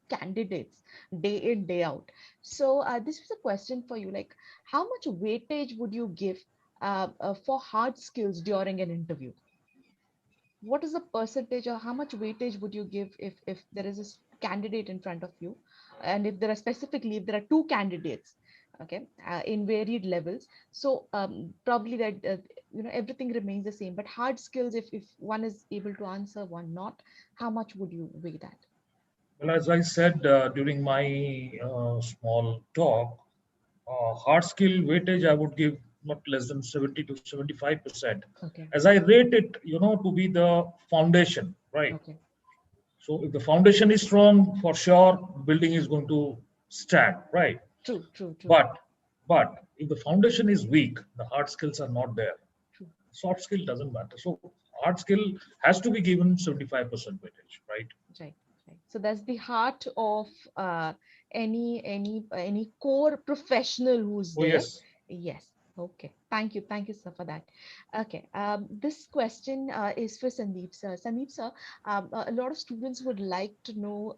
candidates day in, day out, so this was a question for you. Like, how much weightage would you give for hard skills during an interview? What is the percentage, or how much weightage would you give if there is a candidate in front of you, and if there are two candidates, okay, in varied levels? So probably that everything remains the same, but hard skills, if one is able to answer, one not, how much would you weigh that? Well, as I said during my small talk, hard skill weightage I would give not less than 70 to 75%. Okay. As I rate it, to be the foundation, right? Okay. So if the foundation is strong, for sure, building is going to stand, right? True. But if the foundation is weak, the hard skills are not there. True. Soft skill doesn't matter. So hard skill has to be given 75% weightage, right? Right. So that's the heart of any core professional who's there. Yes. Yes. Okay. Thank you, sir, for that. Okay. This question is for Sandeep sir. Sandeep sir, a lot of students would like to know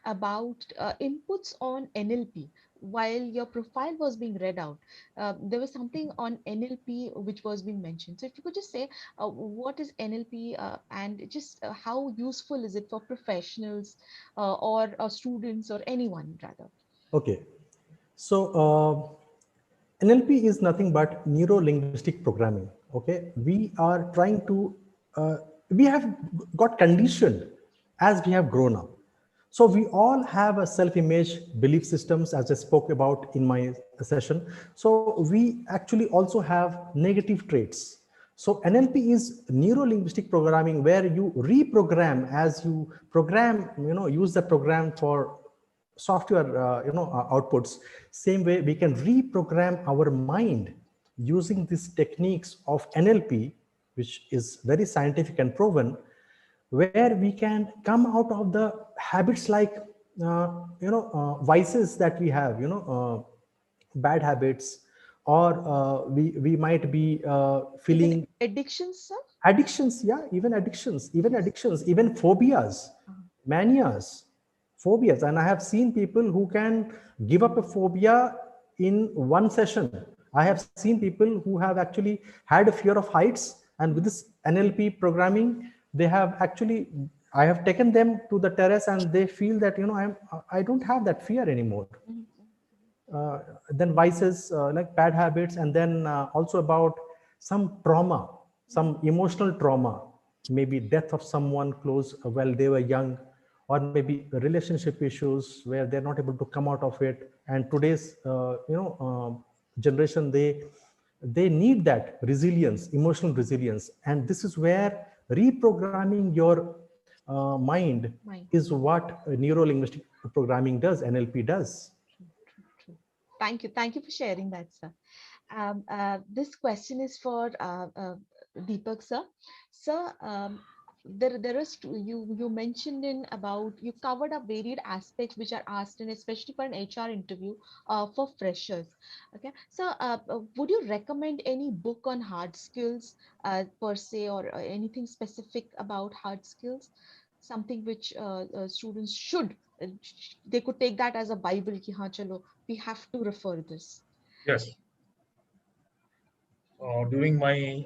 about inputs on NLP. While your profile was being read out, there was something on NLP which was being mentioned. So if you could just say what is NLP and just how useful is it for professionals or students or anyone rather? Okay. So NLP is nothing but neuro-linguistic programming. Okay, we are trying to, we have got conditioned as we have grown up. So we all have a self-image belief systems, as I spoke about in my session. So we actually also have negative traits. So NLP is neuro-linguistic programming, where you reprogram as you program, use the program for software outputs. Same way we can reprogram our mind using these techniques of NLP, which is very scientific and proven, where we can come out of the habits like vices that we have, bad habits, or we might be feeling addictions, sir? Addictions, yeah, even addictions, even phobias, manias, phobias. And I have seen people who can give up a phobia in one session. I have seen people who have actually had a fear of heights, and with this NLP programming, they have actually, I have taken them to the terrace and they feel that, I don't have that fear anymore. Then vices like bad habits, and then also about some trauma, some emotional trauma, maybe death of someone close while they were young, or maybe relationship issues where they're not able to come out of it. And today's generation, they need that resilience, emotional resilience. And this is where reprogramming your mind is what neuro-linguistic programming does, NLP does. True. Thank you for sharing that, sir. This question is for Deepak, sir. Sir, there is you mentioned in about, you covered up varied aspects which are asked in, especially for an HR interview for freshers. Okay, so would you recommend any book on hard skills per se, or anything specific about hard skills? Something which students should, they could take that as a Bible, ki haan, chalo, we have to refer this. Yes. During my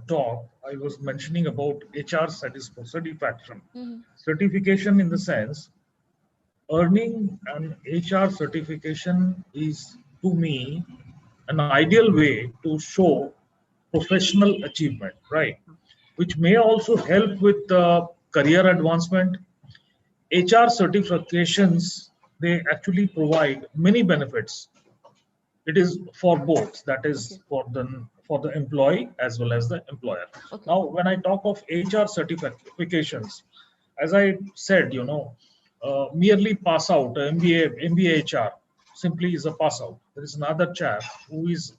talk, I was mentioning about HR certification. Certification in the sense, earning an HR certification is, to me, an ideal way to show professional achievement, right? Which may also help with career advancement. HR certifications, they actually provide many benefits. It is for both, that is for the employee as well as the employer. Now, when I talk of HR certifications, as I said, merely pass out MBA HR simply is a pass out. There is another chap who is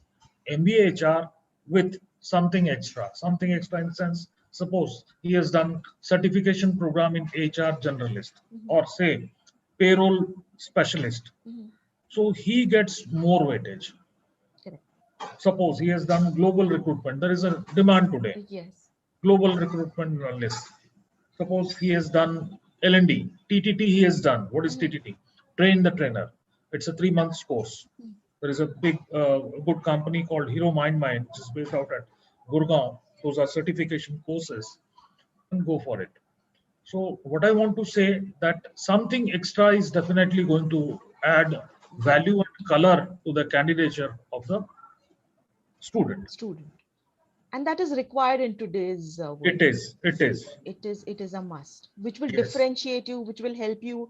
MBA HR with something extra in the sense, suppose he has done certification program in HR generalist, or say payroll specialist. So he gets more weightage. Correct. Suppose he has done global recruitment. There is a demand today. Yes. Global recruitment analyst. Suppose he has done L&D. TTT he has done. What is TTT? Train the trainer. It's a 3 months course. There is a big, good company called Hero Mind, which is based out at Gurgaon. Those are certification courses. And go for it. So what I want to say, that something extra is definitely going to add value and color to the candidature of the student. And that is required in today's world. It is a must, which will differentiate you, which will help you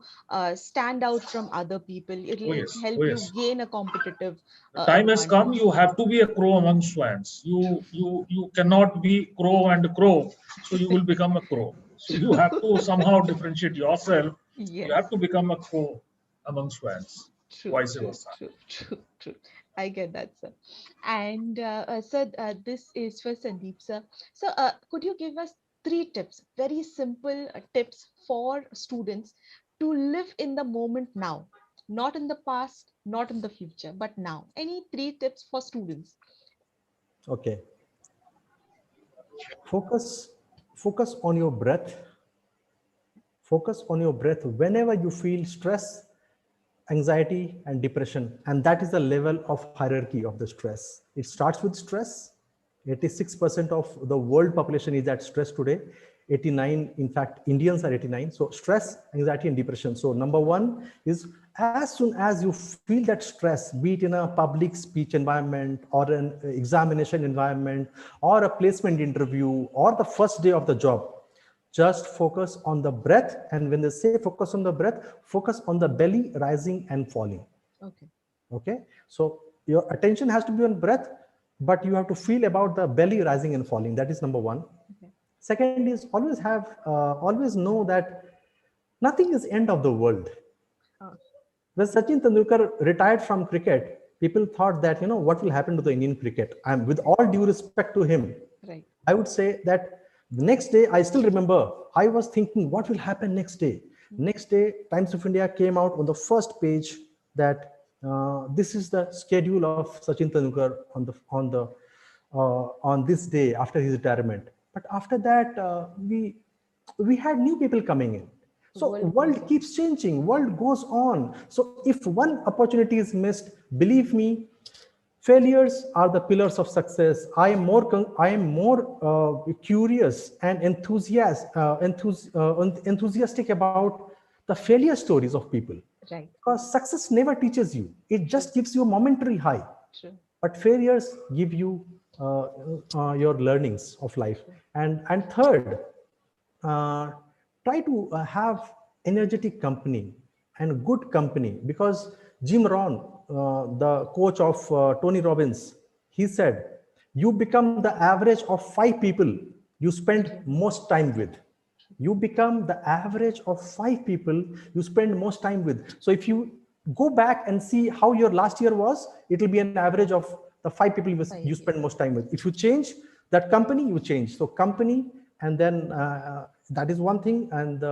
stand out from other people. It will help you gain a competitive time has come. You have to be a crow among swans. You cannot be crow and crow, so you will become a crow. So you have to somehow differentiate yourself. You have to become a crow among swans. Vice versa. True. I get that, sir. And sir, this is for Sandeep, sir. So could you give us 3 tips, very simple tips for students to live in the moment now, not in the past, not in the future, but now? Any 3 tips for students? Okay. Focus on your breath. Focus on your breath whenever you feel stress, anxiety, and depression. And that is the level of hierarchy of the stress. It starts with stress. 86% of the world population is at stress today. 89, in fact, Indians are 89. So stress, anxiety, and depression. So number 1 is, as soon as you feel that stress, be it in a public speech environment or an examination environment or a placement interview or the first day of the job, just focus on the breath. And when they say focus on the breath, focus on the belly rising and falling. Okay. So your attention has to be on breath, but you have to feel about the belly rising and falling. That is number 1. Second is, always know that nothing is end of the world. When Sachin Tendulkar retired from cricket, people thought that, what will happen to the Indian cricket? And with all due respect to him, I would say that the next day, I still remember, I was thinking, what will happen next day? Next day, Times of India came out on the first page that this is the schedule of Sachin Tendulkar on this day after his retirement. But after that, we had new people coming in. So world keeps changing, world goes on. So if one opportunity is missed, believe me, failures are the pillars of success. I am more curious and enthusiastic about the failure stories of people. Right. Because success never teaches you. It just gives you a momentary high. True. But failures give you your learnings of life. And third, try to have energetic company and good company, because Jim Rohn, the coach of Tony Robbins, he said, you become the average of 5 people you spend most time with. You become the average of 5 people you spend most time with. So if you go back and see how your last year was, it will be an average of the 5 people you spend most time with. If you change that company, you change. So company, and then that is one thing. And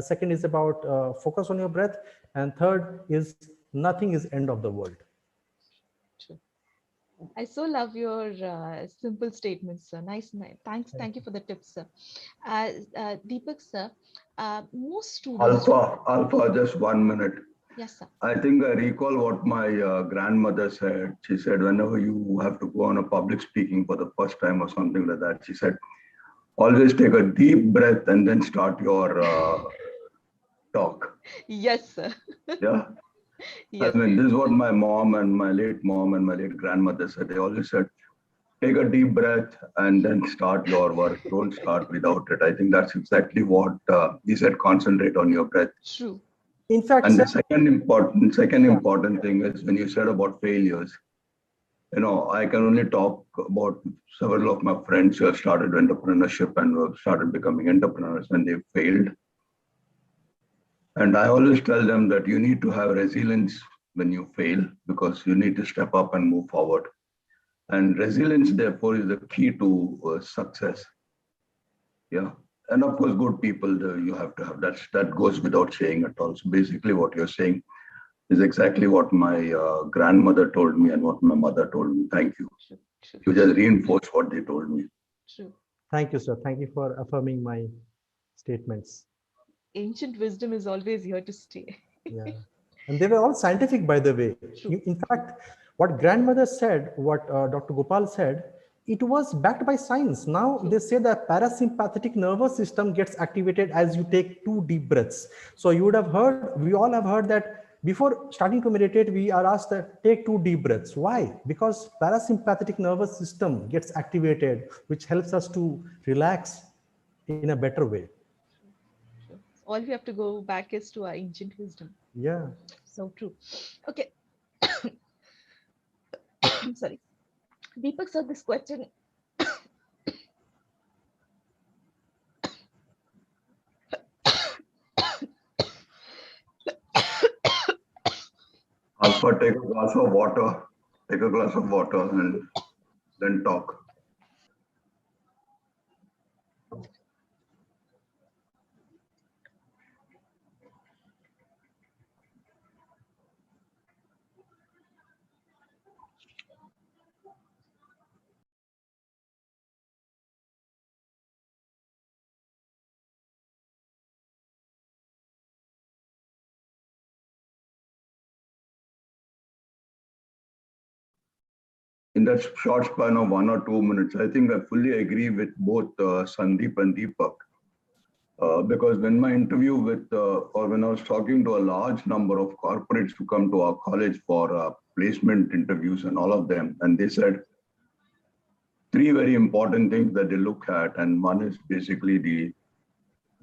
second is about focus on your breath. And third is nothing is end of the world. True. I so love your simple statements, sir. Nice. Thank you for the tips, sir. Deepak, sir, most students. Alpha, just 1 minute. Yes, sir. I think I recall what my grandmother said. She said, whenever you have to go on a public speaking for the first time or something like that, she said, always take a deep breath and then start your talk. Yes, sir. Yeah. Yes. I mean, this is what my mom and my late grandmother said. They always said, take a deep breath and then start your work. Don't start without it. I think that's exactly what he said. Concentrate on your breath. True. In fact, and the second important thing is when you said about failures. You know, I can only talk about several of my friends who have started entrepreneurship and who have started becoming entrepreneurs and they've failed. And I always tell them that you need to have resilience when you fail, because you need to step up and move forward. And resilience, therefore, is the key to success. Yeah. And of course, good people you have to have. That goes without saying at all. So basically what you're saying is exactly what my grandmother told me and what my mother told me. Thank you. True. You just reinforced what they told me. True. Thank you, sir. Thank you for affirming my statements. Ancient wisdom is always here to stay. Yeah. And they were all scientific, by the way. In fact, what grandmother said, what Dr. Gopal said, it was backed by science. Now they say that parasympathetic nervous system gets activated as you take 2 deep breaths. So you would have heard, we all have heard that before starting to meditate, we are asked to take 2 deep breaths. Why? Because parasympathetic nervous system gets activated, which helps us to relax in a better way. All we have to go back is to our ancient wisdom. Yeah. So true. Okay. Sorry. Deepak, sir, this question. Alpha, take a glass of water. Take a glass of water and then talk. In that short span of 1 or 2 minutes, I think I fully agree with both Sandeep and Deepak. Because when my interview with, or when I was talking to a large number of corporates who come to our college for placement interviews and all of them, and they said 3 very important things that they look at. And one is basically the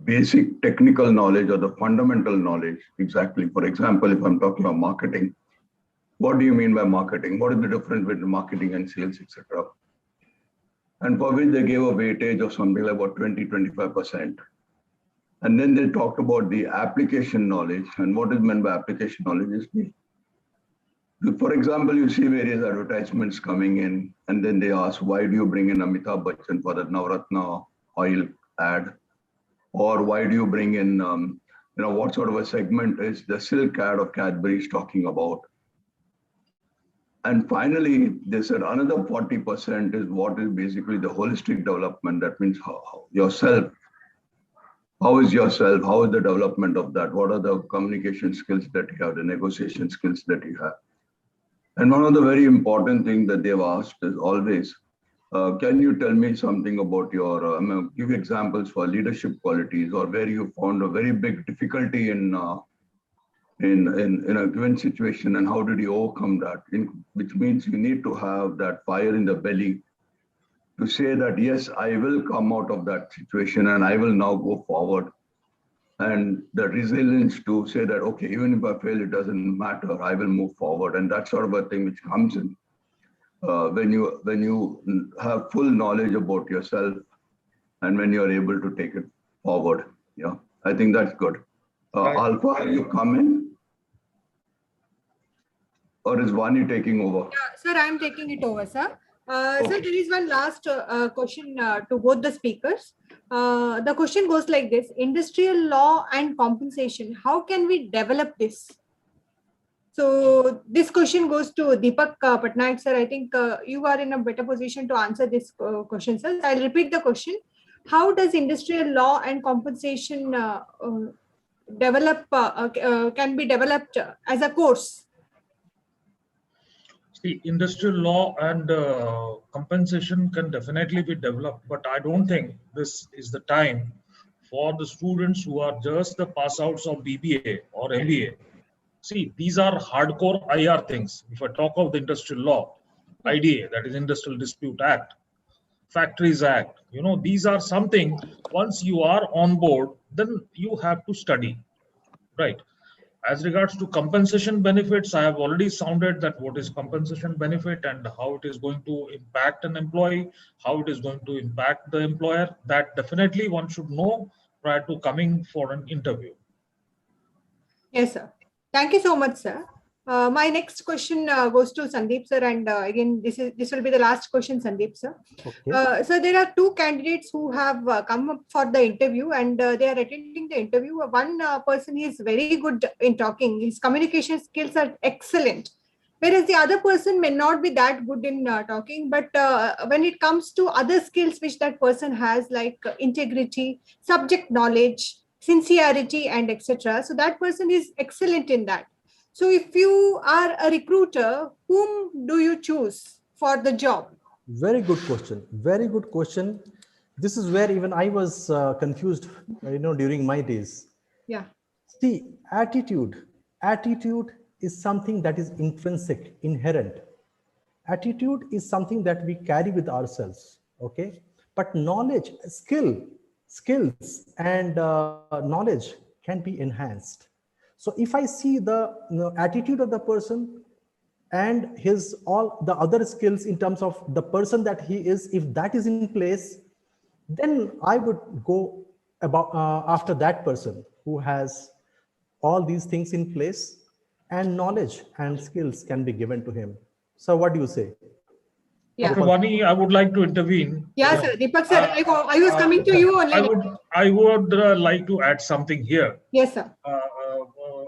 basic technical knowledge or the fundamental knowledge. Exactly. For example, if I'm talking about marketing, what do you mean by marketing? What is the difference between marketing and sales, etc.? And for which they gave a weightage of something like about 20-25%. And then they talked about the application knowledge. And what is meant by application knowledge is for example, you see various advertisements coming in, and then they ask, why do you bring in Amitabh Bachchan for that Navratna oil ad? Or why do you bring in what sort of a segment is the silk ad of Cadbury's talking about. And finally, they said another 40% is what is basically the holistic development. That means how yourself. How is yourself? How is the development of that? What are the communication skills that you have, the negotiation skills that you have? And one of the very important things that they've asked is always, can you tell me something about your, give examples for leadership qualities or where you found a very big difficulty in a given situation and how did you overcome that? Which means you need to have that fire in the belly to say that, yes, I will come out of that situation and I will now go forward. And the resilience to say that, okay, even if I fail, it doesn't matter, I will move forward. And that sort of a thing which comes in when you have full knowledge about yourself and when you're able to take it forward. Yeah, I think that's good. Alpha, you come in? Or is Vani taking over? Sir, I'm taking it over, sir. So there is one last question to both the speakers. The question goes like this: industrial law and compensation, how can we develop this? So this question goes to Deepak Patnaik, sir. I think you are in a better position to answer this question, sir. I'll repeat the question. How does industrial law and compensation can be developed as a course? See, industrial law and compensation can definitely be developed, but I don't think this is the time for the students who are just the pass outs of BBA or MBA. See, these are hardcore IR things. If I talk of the industrial law, IDA, that is Industrial Dispute Act, Factories Act, these are something, once you are on board, then you have to study, right? As regards to compensation benefits, I have already sounded that what is compensation benefit and how it is going to impact an employee, how it is going to impact the employer. That definitely one should know prior to coming for an interview. Yes, sir. Thank you so much, sir. My next question goes to Sandeep, sir, and again, this will be the last question, Sandeep, sir. Okay. So there are two candidates who have come up for the interview, and they are attending the interview. One person is very good in talking; his communication skills are excellent, whereas the other person may not be that good in talking. But when it comes to other skills which that person has, like integrity, subject knowledge, sincerity, and etc., so that person is excellent in that. So if you are a recruiter, whom do you choose for the job? Very good question. Very good question. This is where even I was confused, during my days. Yeah. See, attitude is something that is intrinsic, inherent. Attitude is something that we carry with ourselves. Okay. But knowledge, skills and knowledge can be enhanced. So if I see the attitude of the person and all the other skills in terms of the person that he is, if that is in place, then I would go after that person who has all these things in place and knowledge and skills can be given to him. So what do you say? Yeah. Dr. Vani, I would like to intervene. Yeah, sir. Deepak, sir, I was coming to you only. I would like to add something here. Yes, sir.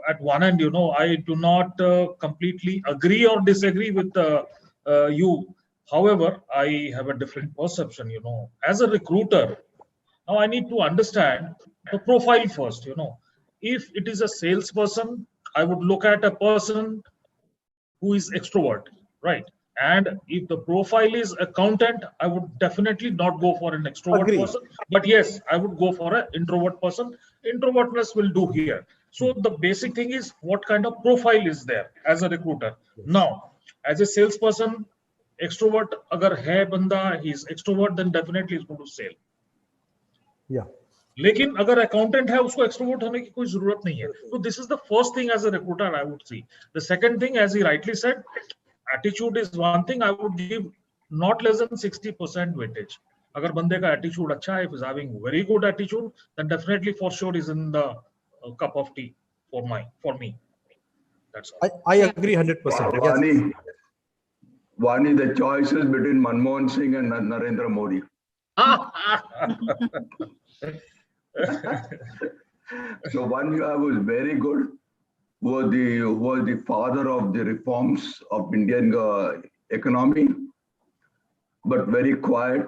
At one end, I do not completely agree or disagree with you. However, I have a different perception, As a recruiter, now I need to understand the profile first, If it is a salesperson, I would look at a person who is extrovert, right? And if the profile is accountant, I would definitely not go for an extrovert person. But yes, I would go for an introvert person. Introvertness will do here. So the basic thing is what kind of profile is there as a recruiter. Yes. Now, as a salesperson, extrovert, agar hai banda, he's extrovert, then definitely he's going to sell. Yeah. लेकिन अगर accountant है उसको extrovert होने की कोई जरूरत नहीं है. So this is the first thing as a recruiter I would see. The second thing, as he rightly said, attitude is one thing. I would give not less than 60% weightage. अगर बंदे का attitude अच्छा है, if he's having very good attitude, then definitely for sure is in the cup of tea for me. That's all. I agree 100%. Vani, the choice is between Manmohan Singh and Narendra Modi. So one you have who is very good, who was the father of the reforms of Indian economy, but very quiet,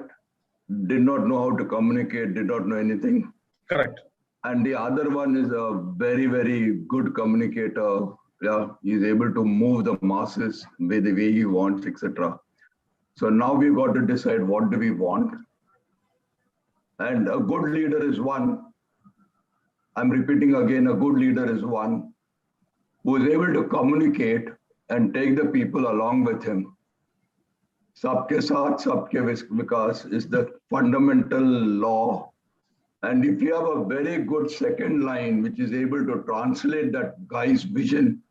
did not know how to communicate, did not know anything. Correct. And the other one is a very, very good communicator. Yeah, he's able to move the masses with the way he wants, etc. So now we've got to decide what do we want. And a good leader is one. I'm repeating again, a good leader is one who is able to communicate and take the people along with him. Sabke saath, sabke vikas is the fundamental law. And if you have a very good second line, which is able to translate that guy's vision,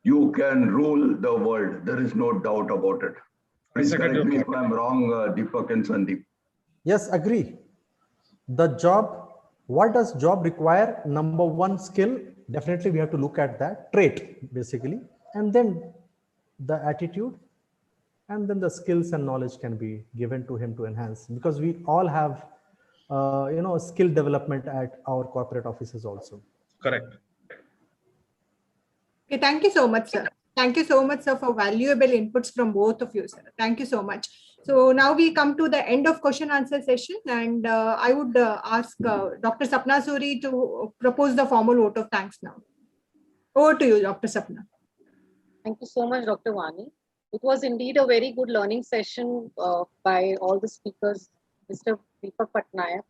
you can rule the world. There is no doubt about it. Please correct me if I'm wrong, Deepak and Sandeep. Yes, agree. The job, what does job require? Number one, skill. Definitely we have to look at that trait basically, and then the attitude, and then the skills and knowledge can be given to him to enhance, because we all have skill development at our corporate offices also. Correct. Okay, thank you so much, sir. Thank you so much, sir, for valuable inputs from both of you, sir. Thank you so much. So now we come to the end of question answer session, and I would ask Dr. Sapna Suri to propose the formal vote of thanks now. Over to you, Dr. Sapna. Thank you so much, Dr. Vani. It was indeed a very good learning session by all the speakers, Mr. Deepak Patnaik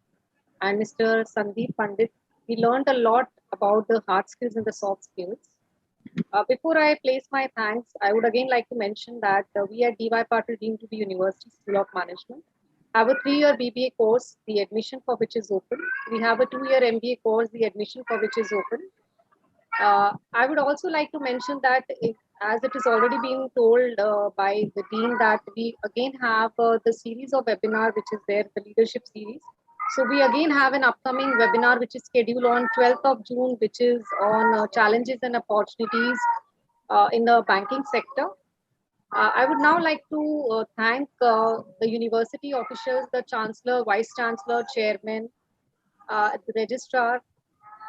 and Mr. Sandeep Pandey. We learned a lot about the hard skills and the soft skills. Before I place my thanks, I would again like to mention that we at DY Patil deemed to be University School of Management have a 3-year BBA course, the admission for which is open. We have a 2-year MBA course, the admission for which is open. I would also like to mention that as it is already being told by the dean, that we again have the series of webinar which is there, the leadership series. So we again have an upcoming webinar which is scheduled on 12th of June, which is on challenges and opportunities in the banking sector. I would now like to thank the university officials, the Chancellor, Vice Chancellor, Chairman, the Registrar.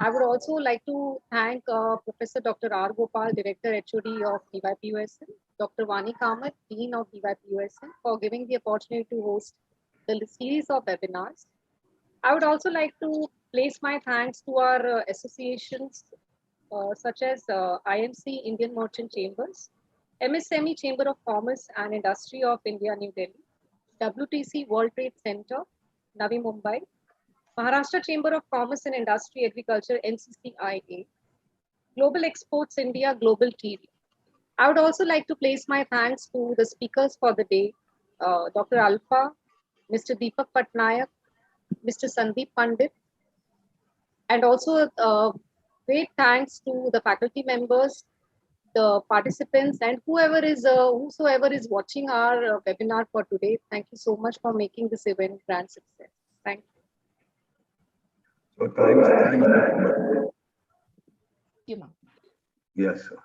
I would also like to thank Professor Dr. R. Gopal, Director HOD of DYPUSN, Dr. Vani Kamath, Dean of DYPUSN, for giving the opportunity to host the series of webinars. I would also like to place my thanks to our associations such as IMC, Indian Merchant Chambers, MSME Chamber of Commerce and Industry of India, New Delhi, WTC World Trade Center, Navi Mumbai, Maharashtra Chamber of Commerce and Industry Agriculture, NCCIA, Global Exports India, Global TV. I would also like to place my thanks to the speakers for the day, Dr. Alfa, Mr. Deepak Patnaik, Mr. Sandeep Pandey, and also great thanks to the faculty members, the participants, and whosoever is watching our webinar for today. Thank you so much for making this event grand success. Thank you. So thanks. You, ma'am. Yes, sir.